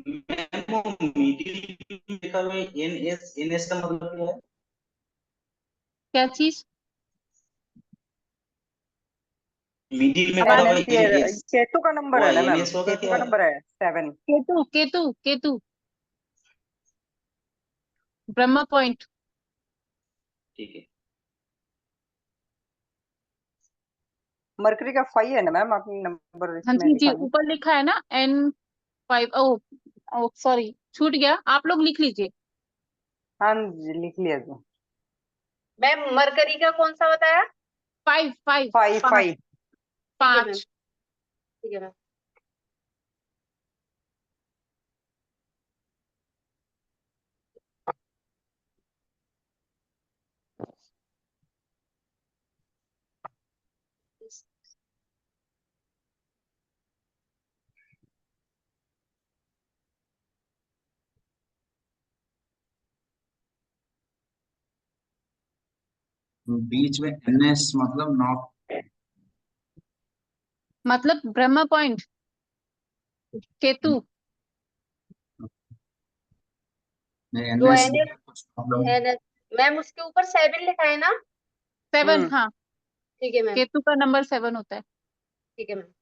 Ma'am वो middle लिखा हुआ है एनएस, एनएस का मतलब क्या है? क्या चीज? मिडिल में आवाज लिखा नहीं। हुआ है ये एनएस, केतु का नंबर वो है ना मैम, एनएस होगा केतु क्या? का नंबर है 7। केतु केतु केतु, ब्रह्मा पॉइंट। ठीक है। मरकरी का 5 है ना मैम, आपने नंबर हाँ इसमें जी जी, लिखा है। ऊपर लिखा है ना N5। ओ ओ सॉरी, छूट गया, आप लोग लिख लीजिए। हाँ जी, लिख लिया जी। मैम मरकरी का कौन सा बताया? 5 5 5 5 5। ठीक है मैम, 5। ठीक है मैम। बीच में एनएस मतलब नॉर्थ। मतलब ब्रह्मा पॉइंट, केतु। जो एनएस एन कुछ प्रॉब्लम। एन मैम उसके ऊपर 7 लिखा है ना? 7, हाँ। ठीक है मैम, केतु का नंबर 7 होता है। ठीक है मैम।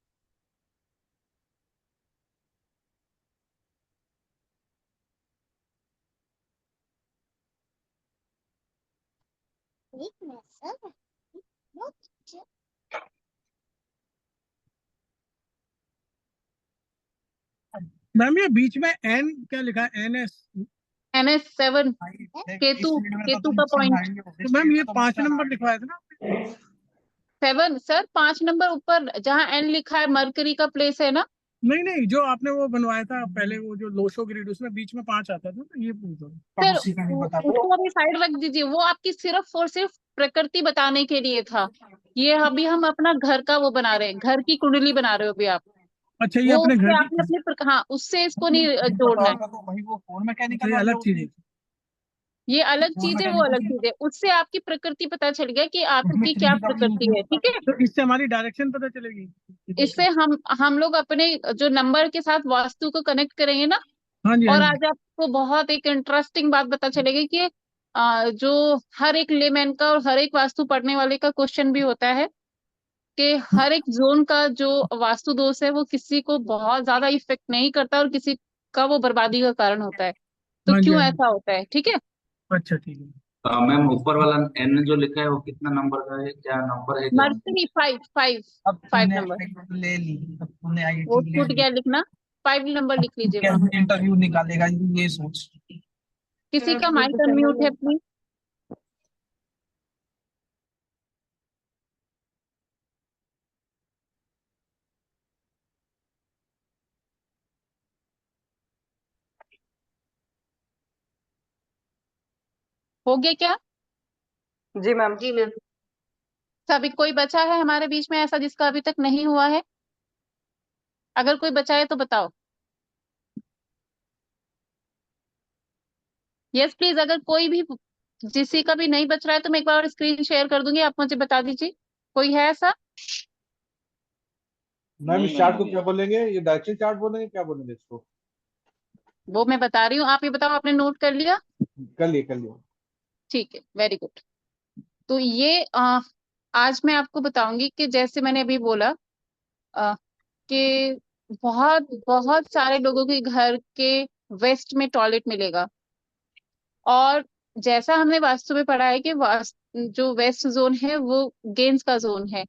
मैम ये बीच में एन क्या लिखा है, NS? NS7, केतु, केतु का पॉइंट। तो मैम ये 5 नंबर लिखवाया था ना? 7 सर, 5 नंबर ऊपर जहाँ N लिखा है, मरकरी का प्लेस है ना। नहीं नहीं, जो आपने वो बनवाया था पहले, वो जो लोशो ग्रिड, उसमें बीच में 5 आता था ना, ये पूछ रहा हूँ। फिर उसी का नहीं पता उसको अभी साइड रख दीजिए, वो आपकी सिर्फ और सिर्फ प्रकृति बताने के लिए था। ये अभी हम अपना घर का वो बना रहे हैं, घर की कुंडली बना रहे हो अभी आप। अच्छा, ये वो अपने घर उससे की आपने अपने हाँ, उससे इसको नहीं जोड़ना है। तो वही वो फोन मैकेनिकल वाली अलग चीज है। ये अलग फोन चीज है, वो अलग मैकेनिकल चीज है। उससे आपकी प्रकृति पता चल गया कि आपकी क्या प्रकृति है, ठीक है। तो इससे हमारी डायरेक्शन पता चलेगी। इससे हम लोग अपने जो नंबर के साथ वास्तु को कनेक्ट करेंगे ना। हाँ जी, हाँ और जी। आज आपको बहुत एक इंटरेस्टिंग बात पता चलेगी कि जो हर एक लेमैन का और हर एक वास्तु पढ़ने वाले का क्वेश्चन भी होता है कि हर एक जोन का जो वास्तु दोष है वो किसी को बहुत ज्यादा इफेक्ट नहीं करता और किसी का वो बर्बादी का कारण होता है। तो हाँ जी, क्यों हाँ जी। ऐसा होता है, ठीक है। अच्छा, ठीक है। मैम ऊपर वाला एन जो लिखा है वो कितना नंबर का है, क्या नंबर है क्या? मरकरी 5 5 अब 5 तूने नंबर। ले ली, अब तूने वो आईटी ले छूट ली, गया लिखना, 5 नंबर लिख लीजिए वहां। कैसे इंटरव्यू निकालेगा, ये सोच। किसी का माइक अनम्यूट है प्लीज। हो गया क्या? जी मैम। जी मैम। सभी कोई बचा है हमारे बीच में ऐसा जिसका अभी तक नहीं हुआ है? अगर कोई बचा है तो बताओ। यस प्लीज, अगर कोई भी किसी का भी नहीं बच रहा है तो मैं एक बार और स्क्रीन शेयर कर दूंगी, आप मुझे बता दीजिए। कोई है ऐसा? मैम इस चार्ट को क्या बोलेंगे, ये डायरेक्शन चार्ट बोलेंगे, क्या बोलेंगे इसको? वो मैं बता रही हूँ, आप ये बताओ, आपने नोट कर लिया? कर लिया। ठीक है, वेरी गुड। तो ये आज मैं आपको बताऊंगी कि जैसे मैंने अभी बोला कि बहुत बहुत सारे लोगों के घर के वेस्ट में टॉयलेट मिलेगा। और जैसा हमने वास्तु में पढ़ा है कि जो वेस्ट जोन है वो गेन्स का जोन है।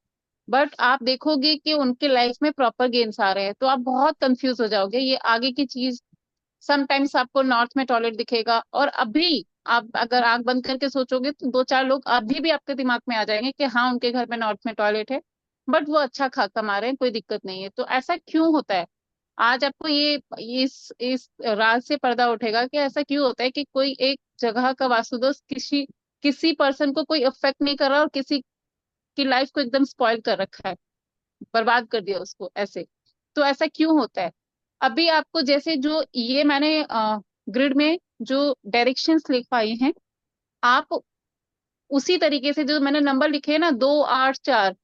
बट आप देखोगे कि उनके लाइफ में प्रॉपर गेन्स आ रहे हैं, तो आप बहुत कंफ्यूज हो जाओगे ये आगे की चीज। समटाइम्स आपको नॉर्थ में टॉयलेट दिखेगा, और अभी आप अगर आंख बंद करके सोचोगे तो 2 4 लोग अभी भी आपके दिमाग में आ जाएंगे कि हाँ, उनके घर में नॉर्थ में टॉयलेट है। बट वो अच्छा खा कमा रहे हैं, कोई दिक्कत नहीं है। तो ऐसा क्यों होता है? आज आपको ये इस राज से पर्दा उठेगा कि ऐसा क्यों होता है कि कोई एक जगह का वास्तुदोष किसी किसी पर्सन को कोई इफेक्ट नहीं कर रहा और किसी की लाइफ को एकदम स्पॉइल कर रखा है, बर्बाद कर दिया उसको ऐसे। तो ऐसा क्यों होता है? अभी आपको जैसे जो ये मैंने ग्रिड में जो डायरेक्शंस लिखवाई हैं, आप उसी तरीके से जो मैंने नंबर लिखे हैं ना, 2 8 4,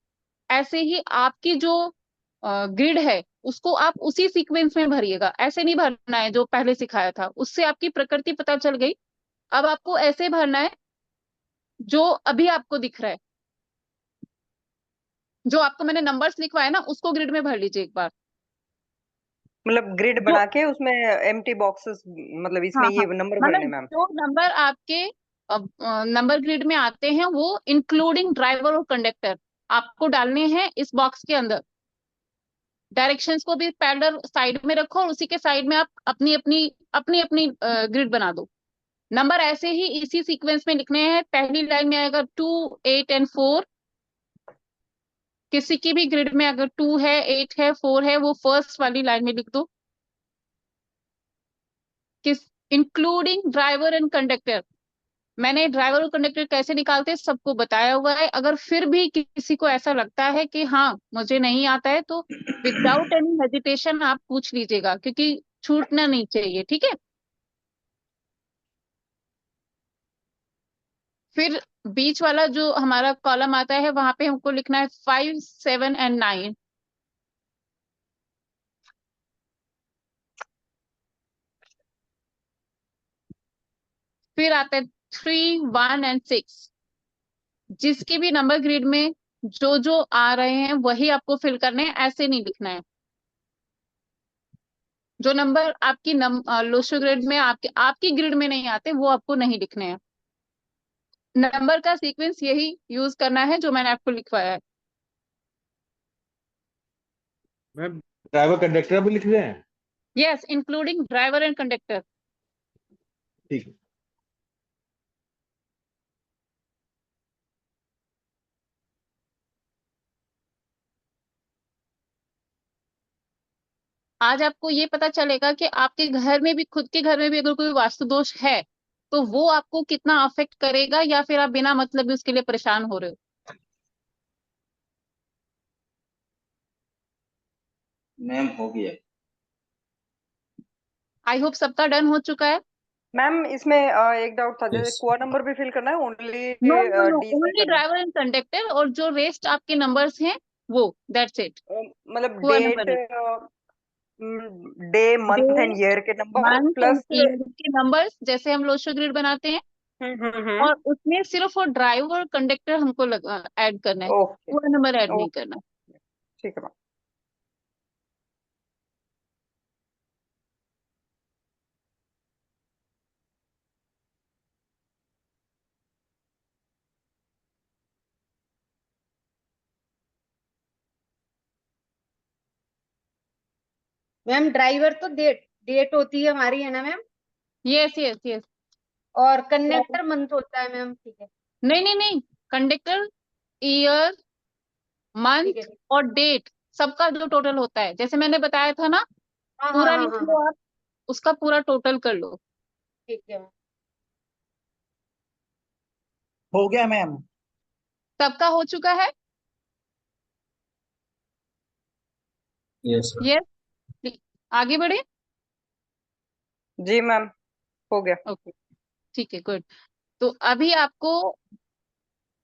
ऐसे ही आपकी जो ग्रिड है उसको आप उसी सीक्वेंस में भरिएगा, ऐसे नहीं भरना है जो पहले सिखाया था, उससे आपकी प्रकृति पता चल गई। अब आपको ऐसे भरना है जो अभी आपको दिख रहा है, जो आपको मैंने नंबर्स लिखवाए ना उसको ग्रिड में भर लीजिए एक बार। मतलब ग्रिड जो बना के उसमें एम्प्टी बॉक्सेस, मतलब इसमें हाँ ये हाँ, नंबर भरने मतलब मैम। जो नंबर आपके नंबर ग्रिड में आते हैं वो इंक्लूडिंग ड्राइवर और कंडक्टर आपको डालने हैं इस बॉक्स के अंदर। डायरेक्शंस को भी पैरेलल साइड में रखो और उसी के साइड में आप अपनी अपनी अपनी अपनी ग्रिड बना दो। नंबर ऐसे ही इसी सीक्वेंस में लिखने हैं। पहली लाइन में आएगा 2, 8 एंड 4। किसी की भी ग्रिड में अगर 2 है, 8 है, 4 है, वो फर्स्ट वाली लाइन में लिख दो। किस इंक्लूडिंग ड्राइवर एंड कंडक्टर, मैंने ड्राइवर और कंडक्टर कैसे निकालते हैं सबको बताया हुआ है। अगर फिर भी किसी को ऐसा लगता है कि हाँ मुझे नहीं आता है तो विदाउट एनी हेजिटेशन आप पूछ लीजिएगा, क्योंकि छूटना नहीं चाहिए, ठीक है। फिर बीच वाला जो हमारा कॉलम आता है वहां पे हमको लिखना है 5, 7 एंड 9। फिर आता है 3, 1 एंड 6। जिसकी भी नंबर ग्रिड में जो जो आ रहे हैं वही आपको फिल करने हैं, ऐसे नहीं लिखना है। जो नंबर आपकी लोशो ग्रिड में आपकी ग्रिड में नहीं आते वो आपको नहीं लिखने हैं। नंबर का सीक्वेंस यही यूज करना है जो मैंने आपको लिखवाया है। मैम ड्राइवर कंडक्टर भी लिख रहे हैं? Yes, including driver and conductor. ठीक है। आज आपको ये पता चलेगा कि आपके घर में भी, खुद के घर में भी अगर कोई वास्तु दोष है तो वो आपको कितना अफेक्ट करेगा, या फिर आप बिना मतलब भी उसके लिए परेशान हो रहे हो। मैम हो गया। आई होप सबका डन हो चुका है। मैम इसमें एक डाउट था, जैसे यस। कोआ नंबर भी फिल करना है, only no no no, D से ओनली करना ड्राइवर एंड कंडक्टर, और जो रेस्ट आपके नंबर्स हैं वो, दैट्स इट। है? मतलब हुआ नंबर डेट, नहीं, day, month day, and year के number month and plus. Year के नंबर्स, जैसे हम लोशो ग्रिड बनाते हैं, और उसमें सिर्फ वो ड्राइवर और कंडक्टर हमको ऐड करना है, ओके पूरा नंबर ऐड नहीं ओके, करना। ठीक है मैम। मैम ड्राइवर तो डेट डेट होती है हमारी, है ना मैम? Yes yes yes. और कंडक्टर मंथ होता है मैम, ठीक है। नहीं नहीं नहीं, कंडक्टर ईयर, ठीक है मंथ और डेट, सबका जो टोटल होता है, जैसे मैंने बताया था ना, हाँ हाँ पूरा हाँ लिख हाँ हाँ, लो आप, उसका पूरा टोटल कर लो। ठीक है मैम। हो गया मैम। सबका हो चुका है। यस। यस, आगे बढ़े। जी मैम, हो गया। ओके, ठीक है, गुड। तो अभी आपको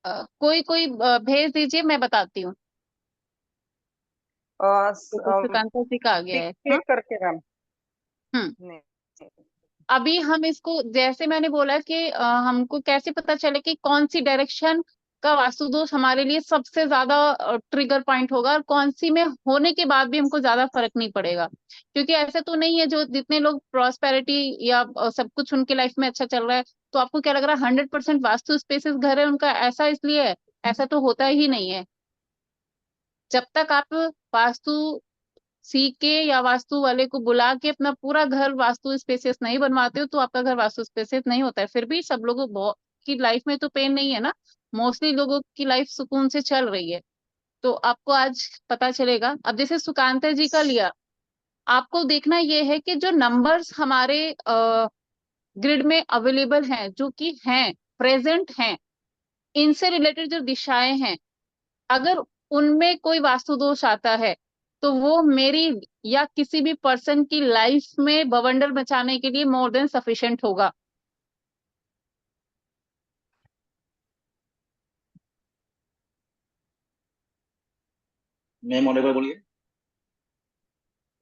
कोई कोई भेज दीजिए, मैं बताती हूँ। तो सुकांता जी का आ गया पिक है। हाँ। क्लिक करके मैम। हम्म। नहीं, अभी हम इसको, जैसे मैंने बोला कि हमको कैसे पता चले कि कौन सी डायरेक्शन का वास्तु दोष हमारे लिए सबसे ज्यादा ट्रिगर पॉइंट होगा, और कौन सी में होने के बाद भी हमको ज्यादा फर्क नहीं पड़ेगा। क्योंकि ऐसा तो नहीं है, जो जितने लोग प्रॉस्पेरिटी या सब कुछ उनके लाइफ में अच्छा चल रहा है, तो आपको क्या लग रहा है 100% वास्तु स्पेसिस घर है उनका, ऐसा इसलिए है? ऐसा तो होता ही नहीं है। जब तक आप वास्तु सीख के या वास्तु वाले को बुला के अपना पूरा घर वास्तु स्पेसियस नहीं बनवाते हो, तो आपका घर वास्तु स्पेसियस नहीं होता है। फिर भी सब लोगों की लाइफ में तो पेन नहीं है ना, मोस्टली लोगों की लाइफ सुकून से चल रही है। तो आपको आज पता चलेगा। अब जैसे सुकांता जी का लिया, आपको देखना ये है कि जो नंबर्स हमारे ग्रिड में अवेलेबल हैं, जो कि हैं, प्रेजेंट हैं, इनसे रिलेटेड जो दिशाएं हैं, अगर उनमें कोई वास्तु दोष आता है तो वो मेरी या किसी भी पर्सन की लाइफ में बवंडर मचाने के लिए मोर देन सफिशिएंट होगा। मैम ऑडिबल बोलिए।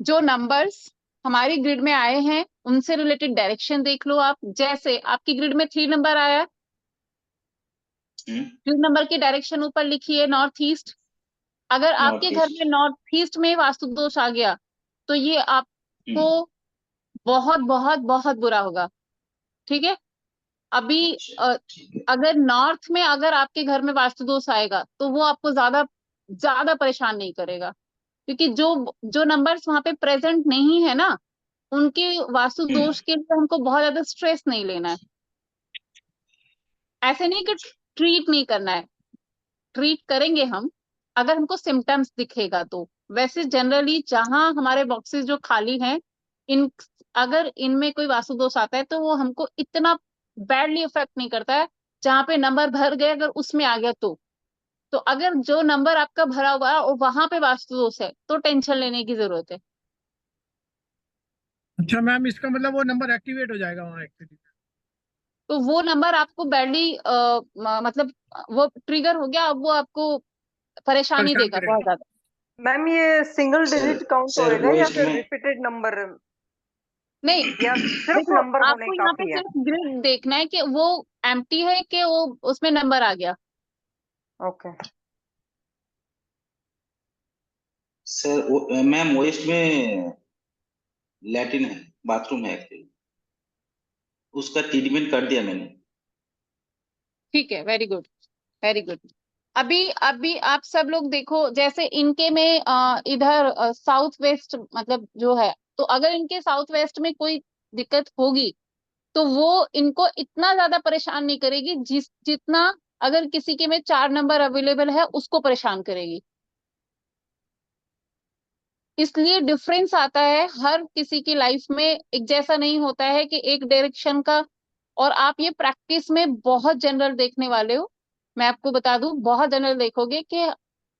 जो नंबर्स हमारी ग्रिड में आए हैं उनसे रिलेटेड डायरेक्शन देख लो आप। जैसे आपकी ग्रिड में 3 नंबर आया, 3 नंबर की डायरेक्शन ऊपर लिखी है नॉर्थ ईस्ट। अगर आपके घर में नॉर्थ ईस्ट में वास्तु दोष आ गया तो ये आपको बहुत बहुत बहुत बुरा होगा। ठीक है। अभी अगर नॉर्थ में अगर आपके घर में वास्तु दोष आएगा तो वो आपको ज्यादा ज्यादा परेशान नहीं करेगा, क्योंकि जो जो नंबर्स वहां पे प्रेजेंट नहीं है ना, उनके वास्तु दोष के लिए हमको बहुत ज्यादा स्ट्रेस नहीं लेना है। ऐसे नहीं कि ट्रीट नहीं करना है, ट्रीट करेंगे हम अगर हमको सिम्टम्स दिखेगा तो। वैसे जनरली जहां हमारे बॉक्सेस जो खाली हैं, इन अगर इनमें कोई वास्तु दोष आता है तो वो हमको इतना बैडली इफेक्ट नहीं करता है। जहां पे नंबर भर गए अगर उसमें आ गया तो अगर जो नंबर आपका भरा हुआ है और वहां पे वास्तु दोष है तो टेंशन लेने की जरूरत है। अच्छा मैम, इसका मतलब वो नंबर एक्टिवेट हो जाएगा वहाँ एक्चुअली। तो वो नंबर आपको बैडली मतलब वो ट्रिगर हो गया, अब वो आपको परेशानी परेशान देगा करेगा। बहुत ज्यादा। मैम ये single sir- digit count sir, होएगा वो या इसमें- फिर रिपीटेड नंबर, नहीं, या सिर्फ देखो नंबर होने आपको यहाँ पे काफी है? सिर्फ ग्रिड देखना है कि वो एम्प्टी है कि वो उसमें नंबर आ गया। ओके। सर मैम वेस्ट में लैट्रिन है, बाथरूम है एक्चुअली, उसका ट्रीटमेंट कर दिया मैंने। ठीक है, वेरी गुड, वेरी गुड। अभी अभी आप सब लोग देखो, जैसे इनके में इधर साउथ वेस्ट मतलब जो है, तो अगर इनके साउथ वेस्ट में कोई दिक्कत होगी तो वो इनको इतना ज्यादा परेशान नहीं करेगी जितना अगर किसी के में 4 नंबर अवेलेबल है उसको परेशान करेगी। इसलिए डिफरेंस आता है, हर किसी की लाइफ में एक जैसा नहीं होता है कि एक डायरेक्शन का। और आप ये प्रैक्टिस में बहुत जनरल देखने वाले हो, मैं आपको बता दूं बहुत जनरल देखोगे कि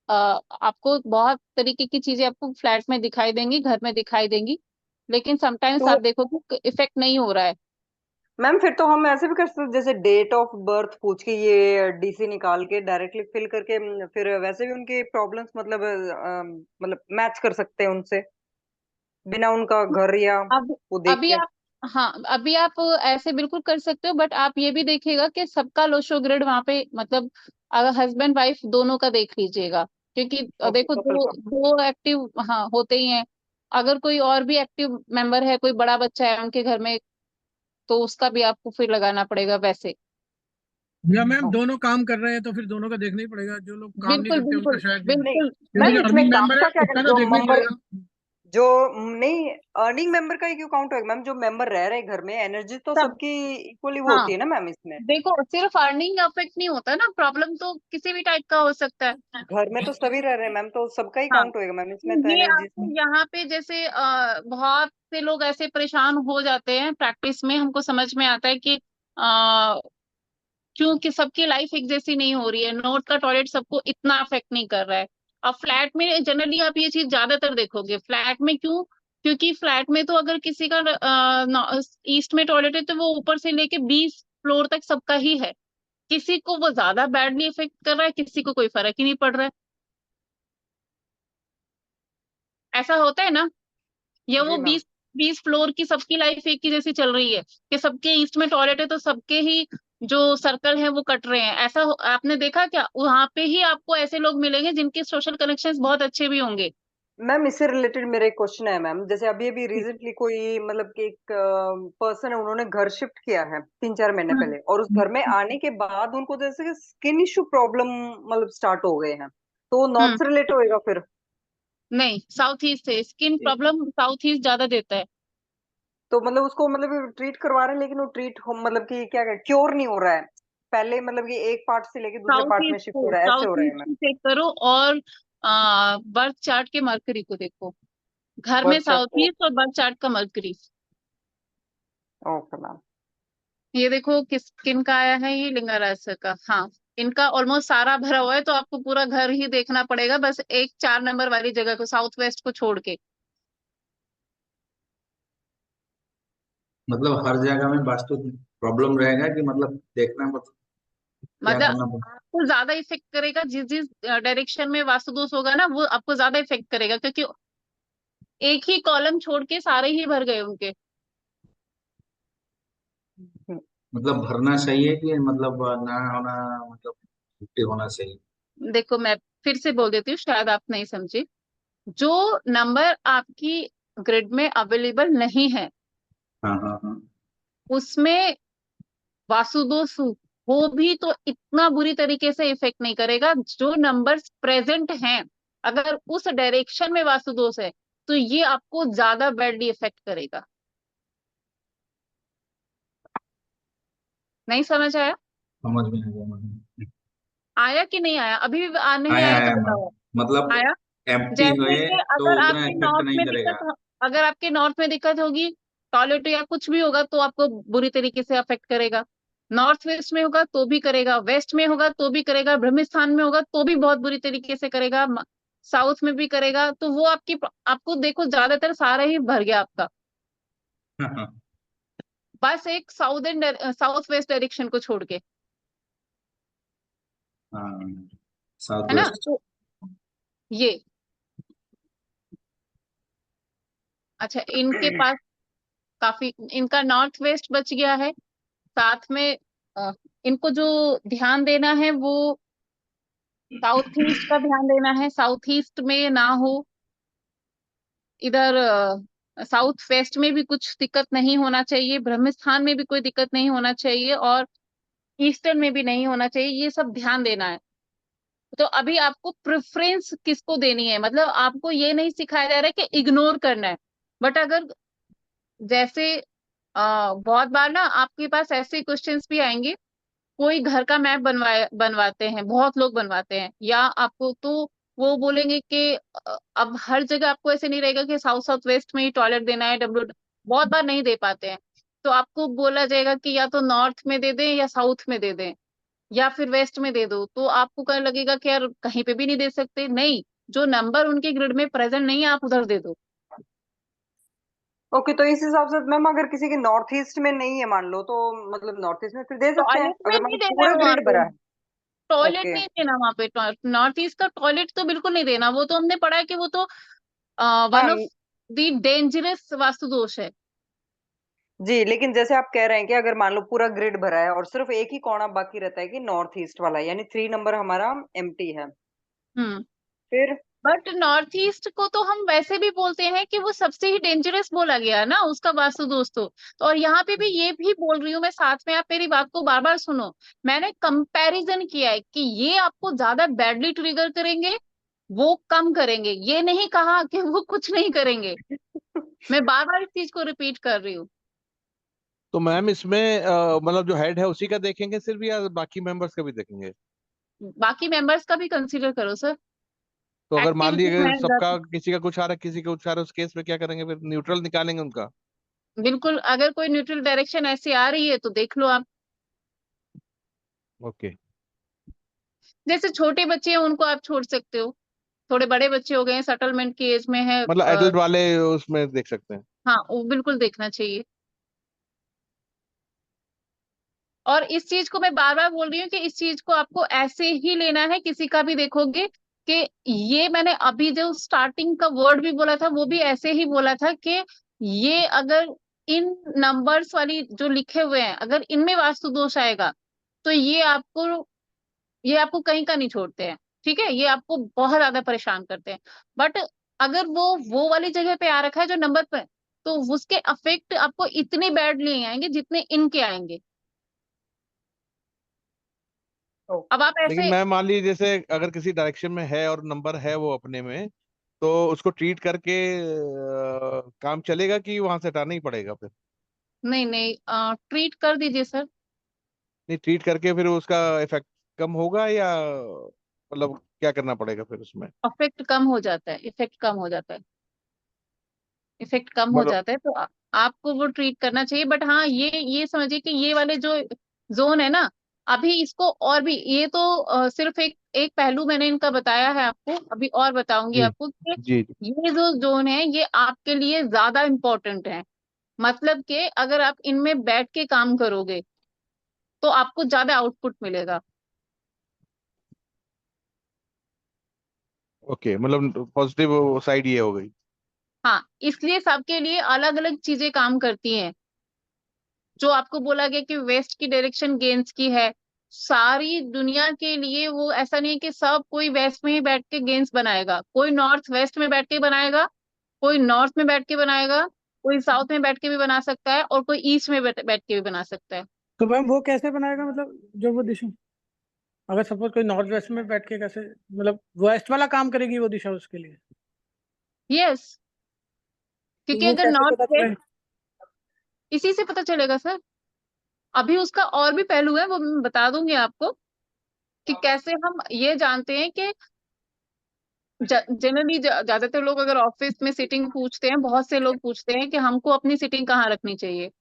आपको बहुत तरीके की चीजें आपको फ्लैट में दिखाई देंगी, घर में दिखाई देंगी, लेकिन समटाइम्स तो आप देखोगे इफेक्ट नहीं हो रहा है। मैम फिर तो हम ऐसे भी कर सकते हैं, जैसे डेट ऑफ बर्थ पूछ के ये डीसी निकाल के डायरेक्टली फिल करके फिर वैसे भी उनके प्रॉब्लम्स मतलब मैच कर सकते हैं उनसे, बिना उनका घर या अब वो देख अभी के। आप, हाँ अभी आप ऐसे बिल्कुल कर सकते हो, बट आप ये भी देखिएगा कि सबका लोशो ग्रिड वहां पे मतलब अगर हस्बैंड वाइफ दोनों का देख लीजिएगा, क्योंकि ओके, देखो कपल दो का। दो एक्टिव हाँ होते ही हैं। अगर कोई और भी एक्टिव मेंबर है, कोई बड़ा बच्चा है उनके घर में, तो उसका भी आपको फिर लगाना पड़ेगा वैसे। या मैम दोनों काम कर रहे हैं तो फिर दोनों का देखना ही पड़ेगा। जो लोग काम नहीं बिल्कुल करते उनका बिल्कुल शायद नहीं बिल्कुल। क्योंकि मैम, जो इसमें अर्निंग काम मेंबर है का क्या उसका करें, तो जो देखना ही मेंबर, पड़ेगा। जो नहीं अर्निंग मेंबर का ही क्यों काउंट होगा मैम? जो मेंबर रह रहे हैं घर में, एनर्जी तो सब, सबकी इक्वली वो हाँ होती है ना मैम इसमें। देखो सिर्फ अर्निंग अफेक्ट नहीं होता ना, प्रॉब्लम तो किसी भी टाइप का हो सकता है। घर में तो सभी रह रहे हैं मैम, तो सबका ही हाँ, काउंट होएगा मैम इसमें, तो तो ये एनर्जी आपको से। यहाँ पे जैसे बहुत से लोग ऐसे परेशान हो जाते हैं प्रैक्टिस में, हमको समझ में आता है कि क्योंकि सबकी लाइफ एक जैसी नहीं हो रही है, नोट का टॉयलेट सबको इतना अफेक्ट नहीं कर रहा है। अब फ्लैट में जनरली आप ये चीज ज्यादातर देखोगे, फ्लैट में क्यों? क्योंकि फ्लैट में तो अगर किसी का ईस्ट में टॉयलेट है तो वो ऊपर से लेके 20 फ्लोर तक सबका ही है। किसी को वो ज्यादा बैडली इफेक्ट कर रहा है, किसी को कोई फर्क ही नहीं पड़ रहा है। ऐसा होता है ना? या वो जी मैम। 20 फ्लोर की सबकी लाइफ एक ही जैसी चल रही है कि सबके ईस्ट में टॉयलेट है तो सबके ही जो सर्कल है वो कट रहे हैं? आपने देखा क्या? वहां पे ही आपको ऐसे लोग मिलेंगे जिनके सोशल कनेक्शंस बहुत अच्छे भी होंगे। मैम इससे रिलेटेड मेरा एक क्वेश्चन है मैम, जैसे अभी अभी रिसेंटली कोई मतलब कि एक पर्सन है, उन्होंने घर शिफ्ट किया है 3-4 महीने हम्म, पहले, और उस घर में आने के बाद उनको जैसे कि स्किन इश्यू प्रॉब्लम मतलब स्टार्ट हो गए हैं, तो वो नॉर्थ हम्म, से रिलेट होएगा फिर? नहीं, साउथ ईस्ट से स्किन प्रॉब्लम साउथ ईस्ट ज्यादा देता है। तो मतलब उसको मतलब ट्रीट करवा रहे हैं, लेकिन वो ट्रीट मतलब कि क्या क्योर नहीं हो रहा है, पहले मतलब कि एक पार्ट से लेके दूसरे साउथ पार्ट में ईस्ट शिफ्ट हो को रहा है, ऐसे साउथ हो रहा है ईस्ट मैम? को चेक करो, और बर्थ चार्ट के मरकरी को देखो, घर में बर्थ चार्ट साउथ को। ईस्ट और बर्थ चार्ट का मरकरी। Okay ma'am. ये देखो किस किन का आया है, ये लिंगा राशि का, हाँ इनका ऑलमोस्ट सारा भरा हुआ है, तो आपको पूरा घर ही देखना पड़ेगा, बस एक 4 नंबर वाली जगह को, साउथ वेस्ट को छोड़ के। मतलब हर जगह में वास्तु प्रॉब्लम रहेगा कि मतलब देखना मतलब क्या मतलब करना पड़ेगा? आपको ज्यादा इफेक्ट करेगा जिस जिस डायरेक्शन में वास्तु दोष होगा ना, वो आपको ज्यादा इफेक्ट करेगा, क्योंकि एक ही कॉलम छोड़ के सारे ही भर गए उनके। मतलब भरना चाहिए कि मतलब ना होना, मतलब 50 होना चाहिए? देखो मैं फिर से बोल देती हूँ, शायद आप नहीं समझे। जो नंबर आपकी ग्रिड में अवेलेबल नहीं है हाँ हाँ हाँ। उसमें वासुदोष हो भी तो इतना बुरी तरीके से इफेक्ट नहीं करेगा। जो नंबर्स प्रेजेंट हैं, अगर उस डायरेक्शन में वासुदोष है तो ये आपको ज्यादा बैडली इफेक्ट करेगा। नहीं समझ आया? समझ में आ गया मुझे। आया कि नहीं आया? अभी भी नहीं आया आया तो आया मैम। बताओ। मतलब आया? एम्प्टी जैसे हुए कि तो अगर उतना आपके इफेक्ट नॉर्थ नहीं में करेगा। अगर आपके नॉर्थ में दिक्कत होगी, टॉयलेट या कुछ भी होगा तो आपको बुरी तरीके से अफेक्ट करेगा। नॉर्थ वेस्ट में होगा तो भी करेगा, वेस्ट में होगा तो भी करेगा, ब्रह्म स्थान में होगा तो भी बहुत बुरी तरीके से करेगा, साउथ में भी करेगा। तो वो आपको देखो ज्यादातर सारा ही भर गया आपका। हाँ हाँ बस एक साउथ वेस्ट डायरेक्शन को छोड़ के, हाँ। साउथ है ना? वेस्ट। तो ये अच्छा, इनके पास काफी, इनका नॉर्थ वेस्ट बच गया है। साथ में इनको जो ध्यान देना है वो साउथ ईस्ट का ध्यान देना है। साउथ ईस्ट में ना हो, इधर साउथ वेस्ट में भी कुछ दिक्कत नहीं होना चाहिए, ब्रह्म स्थान में भी कोई दिक्कत नहीं होना चाहिए, और ईस्टर्न में भी नहीं होना चाहिए। ये सब ध्यान देना है। तो अभी आपको प्रेफरेंस किसको देनी है, मतलब आपको ये नहीं सिखाया जा रहा है कि इग्नोर करना है। बट अगर जैसे बहुत बार ना आपके पास ऐसे क्वेश्चंस भी आएंगे, कोई घर का मैप बनवाते हैं, बहुत लोग बनवाते हैं, या आपको तो वो बोलेंगे कि अब हर जगह आपको ऐसे नहीं रहेगा कि साउथ साउथ वेस्ट में ही टॉयलेट देना है, बहुत बार नहीं दे पाते हैं। तो आपको बोला जाएगा कि या तो नॉर्थ में दे दें या साउथ में दे दें या फिर वेस्ट में दे दो। तो आपको क्या लगेगा कि यार कहीं पे भी नहीं दे सकते? नहीं, जो नंबर उनके ग्रिड में प्रेजेंट नहीं है आप उधर दे दो। ओके, तो इस हिसाब से मैम अगर किसी के नॉर्थ ईस्ट में नहीं है मान लो, तो मतलब नॉर्थ ईस्ट में फिर दे सकते हैं टॉयलेट में अगर मान नहीं लो देना पूरा है वहां ग्रिड पे, भरा है? Toilet okay. नहीं देना वहां पे। नॉर्थ ईस्ट का टॉयलेट तो बिल्कुल नहीं देना। वो तो हमने पढ़ा है कि वो तो वन हाँ ऑफ द डेंजरस वास्तु दोष है। जी, लेकिन जैसे आप कह रहे हैं कि अगर मान लो पूरा ग्रिड भरा है और सिर्फ एक ही कोना बाकी रहता है कि नॉर्थ ईस्ट वाला, यानी 3 नंबर हमारा एम्प्टी है, हम्म। फिर? बट नॉर्थ ईस्ट को तो हम वैसे भी बोलते हैं कि वो सबसे ही डेंजरस बोला गया ना उसका वास्तु दोष तो और यहाँ पे भी ये भी बोल रही हूँ मैं साथ में, आप मेरी बात को बार बार सुनो। मैंने कंपैरिजन किया है कि ये आपको ज्यादा बैडली ट्रिगर करेंगे, वो कम करेंगे। ये नहीं कहा कि वो कुछ नहीं करेंगे। मैं बार बार इस चीज को रिपीट कर रही हूँ। तो मैम इसमें मतलब जो हेड है उसी का देखेंगे सिर्फ, या बाकी मेंबर्स का भी देखेंगे? बाकी मेंबर्स का भी कंसीडर करो सर। तो अगर मान एक्टिविटी लीजिए में अगर सबका किसी का कुछ आ रहा है किसी का कुछ आ रहा है, उस केस में क्या करेंगे? फिर न्यूट्रल निकालेंगे उनका? बिल्कुल, अगर कोई न्यूट्रल डायरेक्शन ऐसी आ रही है तो देख लो आप। ओके। जैसे छोटे बच्चे हैं उनको आप छोड़ सकते हो, थोड़े बड़े बच्चे हो गए हैं, सेटलमेंट की एज में है, मतलब एडल्ट वाले उसमें देख सकते हैं? हाँ वो बिल्कुल देखना चाहिए। और इस चीज को मैं बार बार बोल रही हूँ कि इस चीज को आपको ऐसे ही लेना है। किसी का भी देखोगे कि ये मैंने अभी जो स्टार्टिंग का वर्ड भी बोला था वो भी ऐसे ही बोला था कि ये अगर इन नंबर्स वाली जो लिखे हुए हैं अगर इनमें वास्तु दोष आएगा तो ये आपको कहीं का नहीं छोड़ते हैं। ठीक है, ये आपको बहुत ज्यादा परेशान करते हैं। बट अगर वो वाली जगह पे आ रखा है जो नंबर पे, तो उसके अफेक्ट आपको इतने बैड नहीं आएंगे जितने इनके आएंगे। अब आप लेकिन ऐसे, मैं मान लीजिए जैसे अगर किसी डायरेक्शन में है और नंबर है वो अपने में, तो उसको ट्रीट करके काम चलेगा कि वहां से हटाना ही पड़ेगा फिर? नहीं नहीं, ट्रीट कर दीजिए सर। नहीं, ट्रीट करके फिर उसका इफेक्ट कम होगा, या मतलब क्या करना पड़ेगा फिर उसमें? अफेक्ट कम हो जाता है, इफेक्ट कम हो जाता है, इफेक्ट कम हो मतलब जाता है। तो आपको वो ट्रीट करना चाहिए। बट हाँ, ये समझिए कि ये वाले जो जोन है ना, अभी इसको और भी, ये तो सिर्फ एक एक पहलू मैंने इनका बताया है आपको, अभी और बताऊंगी जी आपको कि जी जी। ये जो जोन है ये आपके लिए ज्यादा इम्पोर्टेंट है। मतलब कि अगर आप इनमें बैठ के काम करोगे तो आपको ज्यादा आउटपुट मिलेगा। ओके, मतलब पॉजिटिव साइड ये हो गई। हाँ, इसलिए सबके लिए अलग अलग चीजें काम करती हैं। जो आपको बोला गया कि वेस्ट की डायरेक्शन गेंस की है, सारी दुनिया के लिए वो ऐसा नहीं है कि सब कोई वेस्ट में ही बैठ के गेंस बनाएगा। कोई नॉर्थ वेस्ट में बैठ के बनाएगा, कोई नॉर्थ में बैठ के बनाएगा, कोई साउथ में बैठ के भी बना सकता है, और कोई ईस्ट में बैठ के भी बना सकता है। तो मैम वो कैसे बनाएगा, मतलब जो वो दिशा, अगर सपोज कोई नॉर्थ वेस्ट में बैठ के कैसे, मतलब वेस्ट वाला काम करेगी वो दिशा उसके लिए? यस, तो क्योंकि वो अगर कैसे नॉर्थ पता वेस्ट, चले? इसी से पता चलेगा सर। अभी उसका और भी पहलू है, वो मैं बता दूंगी आपको कि कैसे हम ये जानते हैं कि जनरली ज्यादातर लोग अगर ऑफिस में सीटिंग पूछते हैं, बहुत से लोग पूछते हैं कि हमको अपनी सीटिंग कहाँ रखनी चाहिए,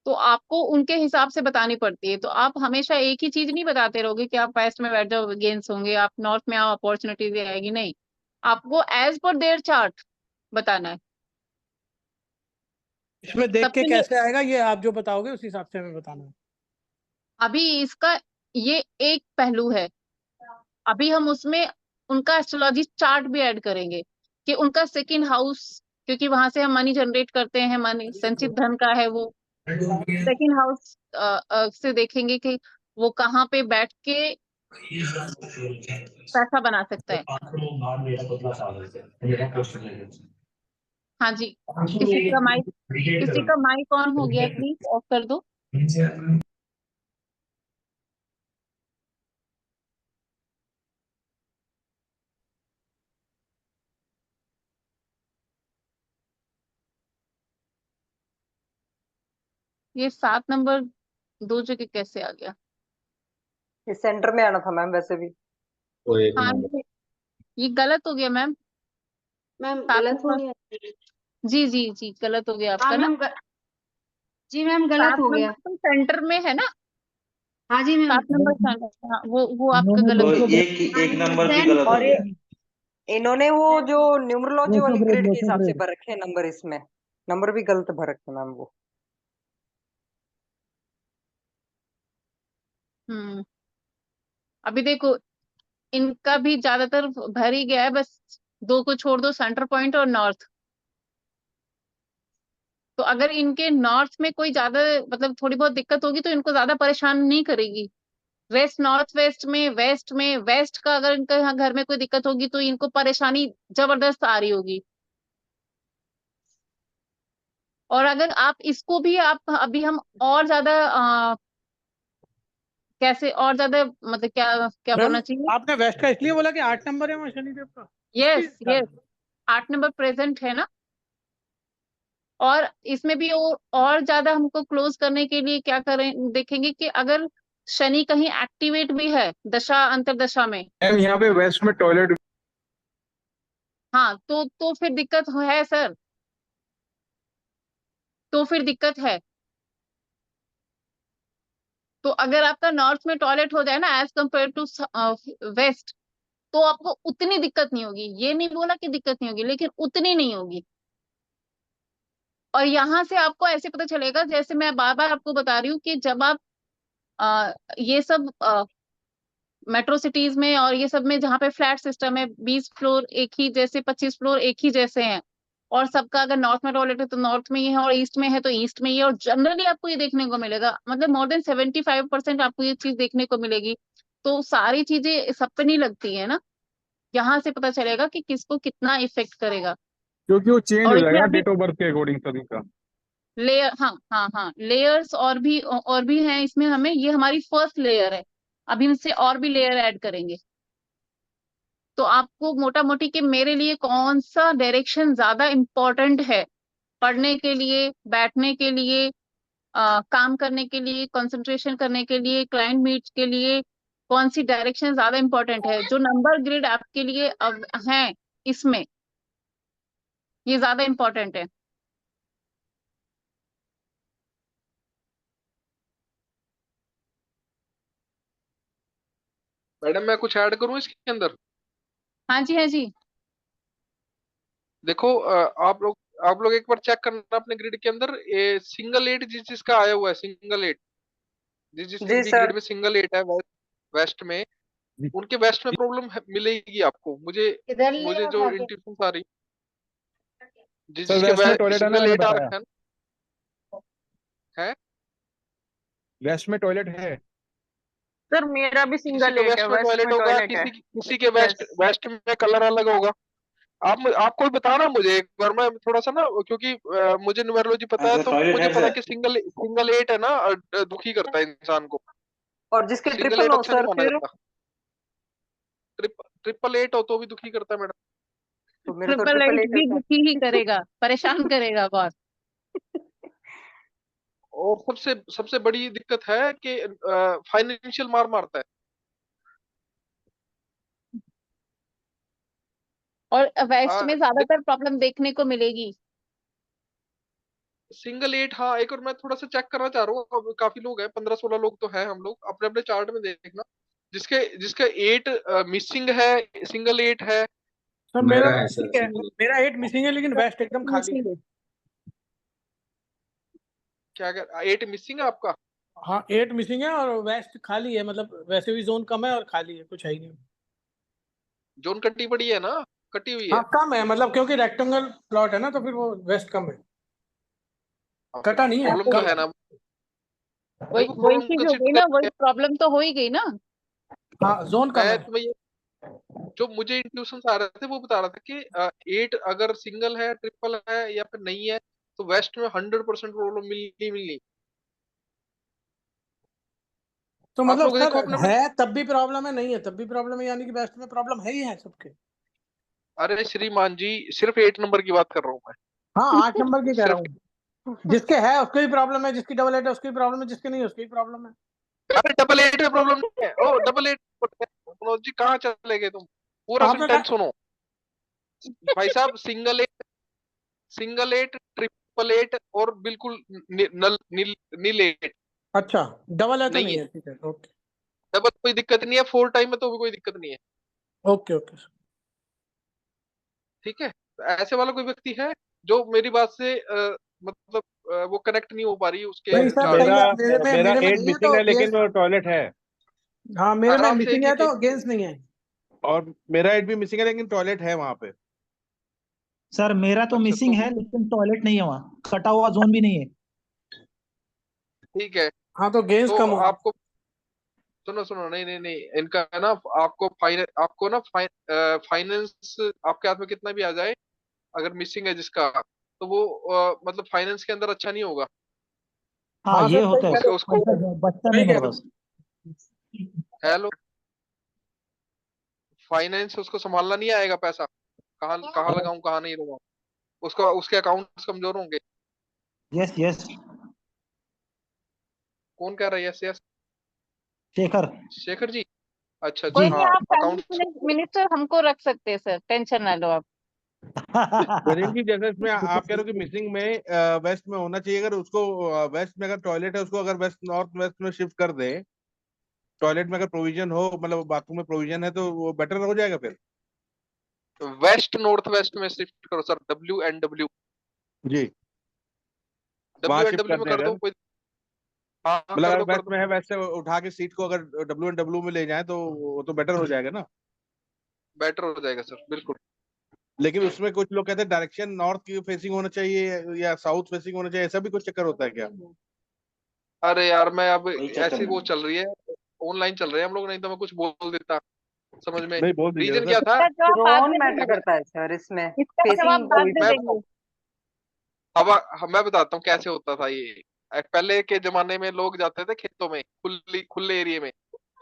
तो आपको उनके हिसाब से बतानी पड़ती है। तो आप हमेशा एक ही चीज नहीं बताते रहोगे कि आप वेस्ट में बैठ जाओ गेंस होंगे, आप नॉर्थ में आओ अपॉर्चुनिटीज आएगी, नहीं। आपको एज पर देयर चार्ट बताना है। इसमें देख के सबके लिए कैसे आएगा, ये आप जो बताओगे उस हिसाब से हमें बताना है। अभी इसका ये एक पहलू है। अभी हम उसमें उनका एस्ट्रोलॉजी चार्ट भी ऐड करेंगे कि उनका सेकंड हाउस, क्योंकि वहां से हम मनी जनरेट करते हैं, मनी संचित धन का है वो। सेकंड हाउस से देखेंगे कि वो कहाँ पे बैठ के पैसा बना सकता है। हाँ जी, किसी का माइक ऑन हो गया है, प्लीज ऑफ कर दो। ये 7 नंबर 2 जगह कैसे आ गया? ये सेंटर में आना था मैम वैसे भी। तो एक हाँ, नंबर। ये गलत हो गया मैम। मैम 7 गलत हो नंबर, गया। जी जी जी, गलत हो गया हाँ आपका ना। मैम जी मैम गलत 7 हो नंबर गया। तो सेंटर में है ना। हाँ जी मैम। 7 नंबर सेंटर, हाँ, वो आपका तो गलत हो गया। एक नंबर भी गलत हो और गया। इन्होंने वो जो न्यूमरोलॉजी लोसो वाली ग्रेड, ग्रिड के लोसो हिसाब से ग्रेड। भर रखे हैं नंबर, इसमें नंबर भी गलत भर रखे हैं मैम वो। हम्म, अभी देखो, इनका भी ज्यादातर भर ही गया है, बस 2 को छोड़ दो, सेंटर पॉइंट और नॉर्थ। तो अगर इनके नॉर्थ में कोई ज्यादा मतलब थोड़ी बहुत दिक्कत होगी तो इनको ज्यादा परेशान नहीं करेगी। वेस्ट, नॉर्थ वेस्ट में वेस्ट का अगर इनका यहाँ घर में कोई दिक्कत होगी तो इनको परेशानी जबरदस्त आ रही होगी। और अगर आप इसको भी, आप अभी हम और ज्यादा कैसे और ज्यादा मतलब क्या क्या मैम बोलना चाहिए। आपने वेस्ट का इसलिए बोला कि 8 नंबर है वहाँ शनिदेव का, इसलिए? यस यस, 8 नंबर प्रेजेंट है ना। और इसमें भी और ज्यादा हमको क्लोज करने के लिए क्या करें, देखेंगे कि अगर शनि कहीं एक्टिवेट भी है दशा अंतरदशा में, मैम यहाँ पे वेस्ट में टॉयलेट। हाँ, तो फिर दिक्कत है सर, तो फिर दिक्कत है। तो अगर आपका नॉर्थ में टॉयलेट हो जाए ना एज कम्पेयर टू वेस्ट, तो आपको उतनी दिक्कत नहीं होगी। ये नहीं बोला कि दिक्कत नहीं होगी, लेकिन उतनी नहीं होगी। और यहाँ से आपको ऐसे पता चलेगा, जैसे मैं बार बार आपको बता रही हूँ कि जब आप ये सब मेट्रो सिटीज में और ये सब में जहाँ पे फ्लैट सिस्टम है, 20 फ्लोर एक ही जैसे, 25 फ्लोर एक ही जैसे हैं, और सबका अगर नॉर्थ में टॉयलेट है तो नॉर्थ में ही है, और ईस्ट में है तो ईस्ट में ही है, और जनरली आपको ये देखने को मिलेगा, मतलब मोर देन 75% आपको ये चीज देखने को मिलेगी। तो सारी चीजें सब पे नहीं लगती है ना। यहाँ से पता चलेगा कि किसको कितना इफेक्ट करेगा। क्योंकि वो चेंज हो और इसमें जाएगा अभी डेट ऑफ बर्थ के अकॉर्डिंग सभी का। लेयर, हाँ हाँ हाँ, लेयर्स और भी हैं इसमें। हमें ये हमारी फर्स्ट लेयर है, अभी इससे और भी लेयर ऐड करेंगे। तो आपको मोटा मोटी कि मेरे लिए कौन सा डायरेक्शन ज्यादा इम्पोर्टेंट है, पढ़ने के लिए, बैठने के लिए, काम करने के लिए, कंसंट्रेशन करने के लिए, क्लाइंट मीट के लिए, कौन सी डायरेक्शन ज्यादा इम्पोर्टेंट है, जो नंबर ग्रिड आपके लिए अब है इसमें, ये ज्यादा इम्पोर्टेंट है। मैडम मैं कुछ ऐड करूं इसके अंदर? हाँ जी, हाँ जी। देखो आप लोग एक बार चेक करना अपने ग्रिड के अंदर, ये सिंगल 8 जिस जिसका आया हुआ है, सिंगल 8 जिस जिसकी जी भी ग्रिड सर। में सिंगल 8 है वेस्ट में, उनके वेस्ट में प्रॉब्लम मिलेगी आपको। मुझे किधर ले मुझे जो उठा के? इंट्यूशंस आ रही, सर जिसके वेस्ट में टॉयलेट है ना, सिंगल मैंने एट आ बताया। रखा है है वेस्ट में टॉयलेट है। सर मेरा भी किसी सिंगल के एट है, वेस्ट में वेस्ट टॉयलेट में होगा, टॉयलेट है। किसी के वेस्ट वेस्ट में कलर अलग होगा। आप कोई बताना मुझे एक बार, मैं थोड़ा सा ना, क्योंकि मुझे न्यूमेरोलॉजी पता है, सर तो टॉयलेट मुझे है पता है सर। कि सिंगल एट है ना, दुखी करता है इंसान को। और जिसके सिंगल ट्रिपल एट हो अच्छा नहीं सर माना फिर, जाता। ट्रिपल एट हो तो भी दुखी करता है मैडम। तो मेरा तो ट्रिपल ट्रिपल एट एट है भी सर। दुखी ही करेगा, परेशान करेगा बहुत। और सबसे सबसे बड़ी दिक्कत है कि फाइनेंशियल मार मारता है। और वेस्ट में देख, ज्यादातर प्रॉब्लम देखने को मिलेगी। सिंगल एट, हाँ। एक और मैं थोड़ा सा चेक करना चाह रहा हूँ, अब काफी लोग हैं, 15-16 लोग तो हैं हम लोग, अपने अपने चार्ट में देखना जिसके जिसका एट मिसिंग है, सिंगल एट है। सर मेरा मेरा तो है सर ठीक है, सिंगल। मेरा 8 मिसिंग है, लेकिन वेस्ट एकदम खाली है। क्या कर, एट मिसिंग है आपका? हाँ 8 मिसिंग है और वेस्ट खाली है, मतलब वैसे भी जोन कम है और खाली है, कुछ है ही नहीं। जोन कटी पड़ी है ना, कटी हुई हाँ है। कम है, मतलब क्योंकि रेक्टेंगल प्लॉट है ना, तो फिर वो वेस्ट कम है, कटा नहीं है, प्रॉब्लम तो कम है है। ना, वही देखो वही प्रॉब्लम चीज हो गई कंसीडर ना, वही करते हैं। प्रॉब्लम तो हो ही गई ना। हाँ जोन कम मैं है। तुम्हें ये, जो मुझे इंट्यूशन आ रहे थे वो बता रहा था कि एट अगर सिंगल है, ट्रिपल है या फिर नहीं है, तो वेस्ट में 100% प्रॉब्लम मिलनी मिलनी। तो आप मतलब लोग सर देखो अपने अपने। है तब भी प्रॉब्लम है, नहीं है तब भी प्रॉब्लम है, यानी कि वेस्ट में प्रॉब्लम है ही है सबके। अरे श्रीमान जी, सिर्फ 8 नंबर की बात कर रहा हूँ मैं। हाँ 8 नंबर की कह रहा सिर्फ, हूँ, जिसके है उसको भी प्रॉब्लम है, जिसकी डबल 8 है उसकी भी प्रॉब्लम है, जिसके नहीं है उसकी भी प्रॉब्लम है। अरे डबल एट में प्रॉब्लम नहीं है। O double eight, Manoj ji कहाँ चले गए तुम? पूरा आपने सेंटेंस कहा सुनो भाई साहब। सिंगल एट, ट्रिपल एट और बिल्कुल नील एट अच्छा, डबल है तो नहीं नहीं है। है, ठीक है, ओके डबल कोई दिक्कत नहीं है, 4 टाइम में तो भी कोई दिक्कत नहीं है। Okay okay. ठीक है, तो ऐसे वाला कोई व्यक्ति है जो मेरी बात से मतलब वो कनेक्ट नहीं हो पा रही उसके नहीं सर चार्ट सही मेरा में? है, मेरा मेरे में 8 नहीं है मिसिंग तो है, लेकिन गेंस। टॉयलेट है। हाँ मेरे में आराम से मिसिंग एक ही है तो गेंस नहीं है। और मेरा 8 भी मिसिंग है, लेकिन टॉयलेट है वहां पे। सर मेरा तो अच्छा मिसिंग तो है, लेकिन टॉयलेट नहीं है, वहाँ कटा हुआ जोन भी नहीं है। ठीक है। हाँ तो गेंस तो कम होगा। आपको सुनो सुनो, नहीं नहीं नहीं, इनका है ना, आपको ना फाइनेंस आपके हाथ में कितना भी आ जाए, अगर मिसिंग है जिसका, तो वो मतलब फाइनेंस के अंदर अच्छा नहीं होगा। हाँ हाँ ये सर सही होता है कह सर, रहे उसके हो, उसको बचता नहीं सही कह मेरे रहे पास। हो। फाइनेंस उसको संभालना नहीं आएगा, पैसा कहाँ कहाँ लगाऊं कहाँ नहीं लगाऊं, उसको उसके अकाउंट्स कमजोर होंगे। Yes yes. कौन कह रहा है? Yes yes, Shekhar. शेखर जी। अच्छा जी। अच्छा, कोई नहीं, हाँ आप अकाउंट्स। फाइनेंस मिनिस्टर हमको रख सकते हैं सर, टेंशन ना लो आप। गरीब जी, जैसे इसमें आप कह रहे हो कि मिसिंग में वेस्ट में होना चाहिए, अगर उसको वेस्ट में अगर टॉयलेट है, उसको अगर वेस्ट नॉर्थ वेस्ट में शिफ्ट कर दे, टॉयलेट में अगर प्रोविजन हो, मतलब बाथरूम में प्रोविजन है, तो वो बेटर हो जाएगा फिर। वेस्ट नॉर्थ वेस्ट में शिफ्ट करो सर, WNW। जी, वहां शिफ्ट WNW कर में दे कर दो अगर, कोई। हाँ हाँ, मतलब कर अगर दो कर वेस्ट दो। में है, वेस्ट से उठा के सीट को अगर WNW में ले जाए, तो वो तो बेटर हो जाएगा ना। बेटर हो जाएगा सर, बिल्कुल। लेकिन उसमें कुछ लोग कहते हैं डायरेक्शन नॉर्थ की फेसिंग होना चाहिए या साउथ फेसिंग होना चाहिए, ऐसा भी कुछ चक्कर होता है क्या? अरे यार, मैं अब कोई चक्कर ऐसी वो नहीं। चल रही है, ऑनलाइन चल रहे हैं हम लोग, नहीं तो मैं कुछ बोल देता समझ में। नहीं, बोल दीजिएगा रीजन सर। क्या था? इसका जवाब बाद जोन में मैटर देंगे, करता है सर इसमें, इसका जवाब फेसिंग बाद कोई में मैं देंगे। मैं बताता हूँ कैसे होता था ये। पहले के जमाने में लोग जाते थे खेतों में, खुले एरिया में,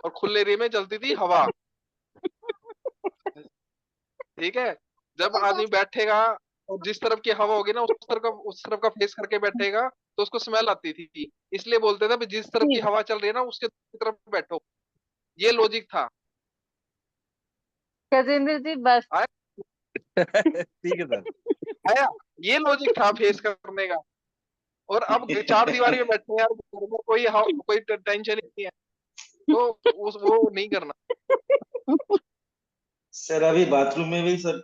और खुले एरिया में चलती थी हवा। ठीक है, जब आदमी बैठेगा और जिस तरफ की हवा होगी ना, उस तरफ का फेस करके बैठेगा, तो उसको स्मेल आती थी। इसलिए बोलते थे भाई, जिस तरफ की जी, हवा चल रही है ना, उसके तरफ बैठो। ये लॉजिक था। गजेंद्र जी बस। आया ठीक है सर। आया, ये लॉजिक था फेस करने का। और अब चार दीवारी में बैठे हैं यार, घर में कोई टेंशन ही नहीं है, तो वो नहीं करना। सर अभी बाथरूम में भी सर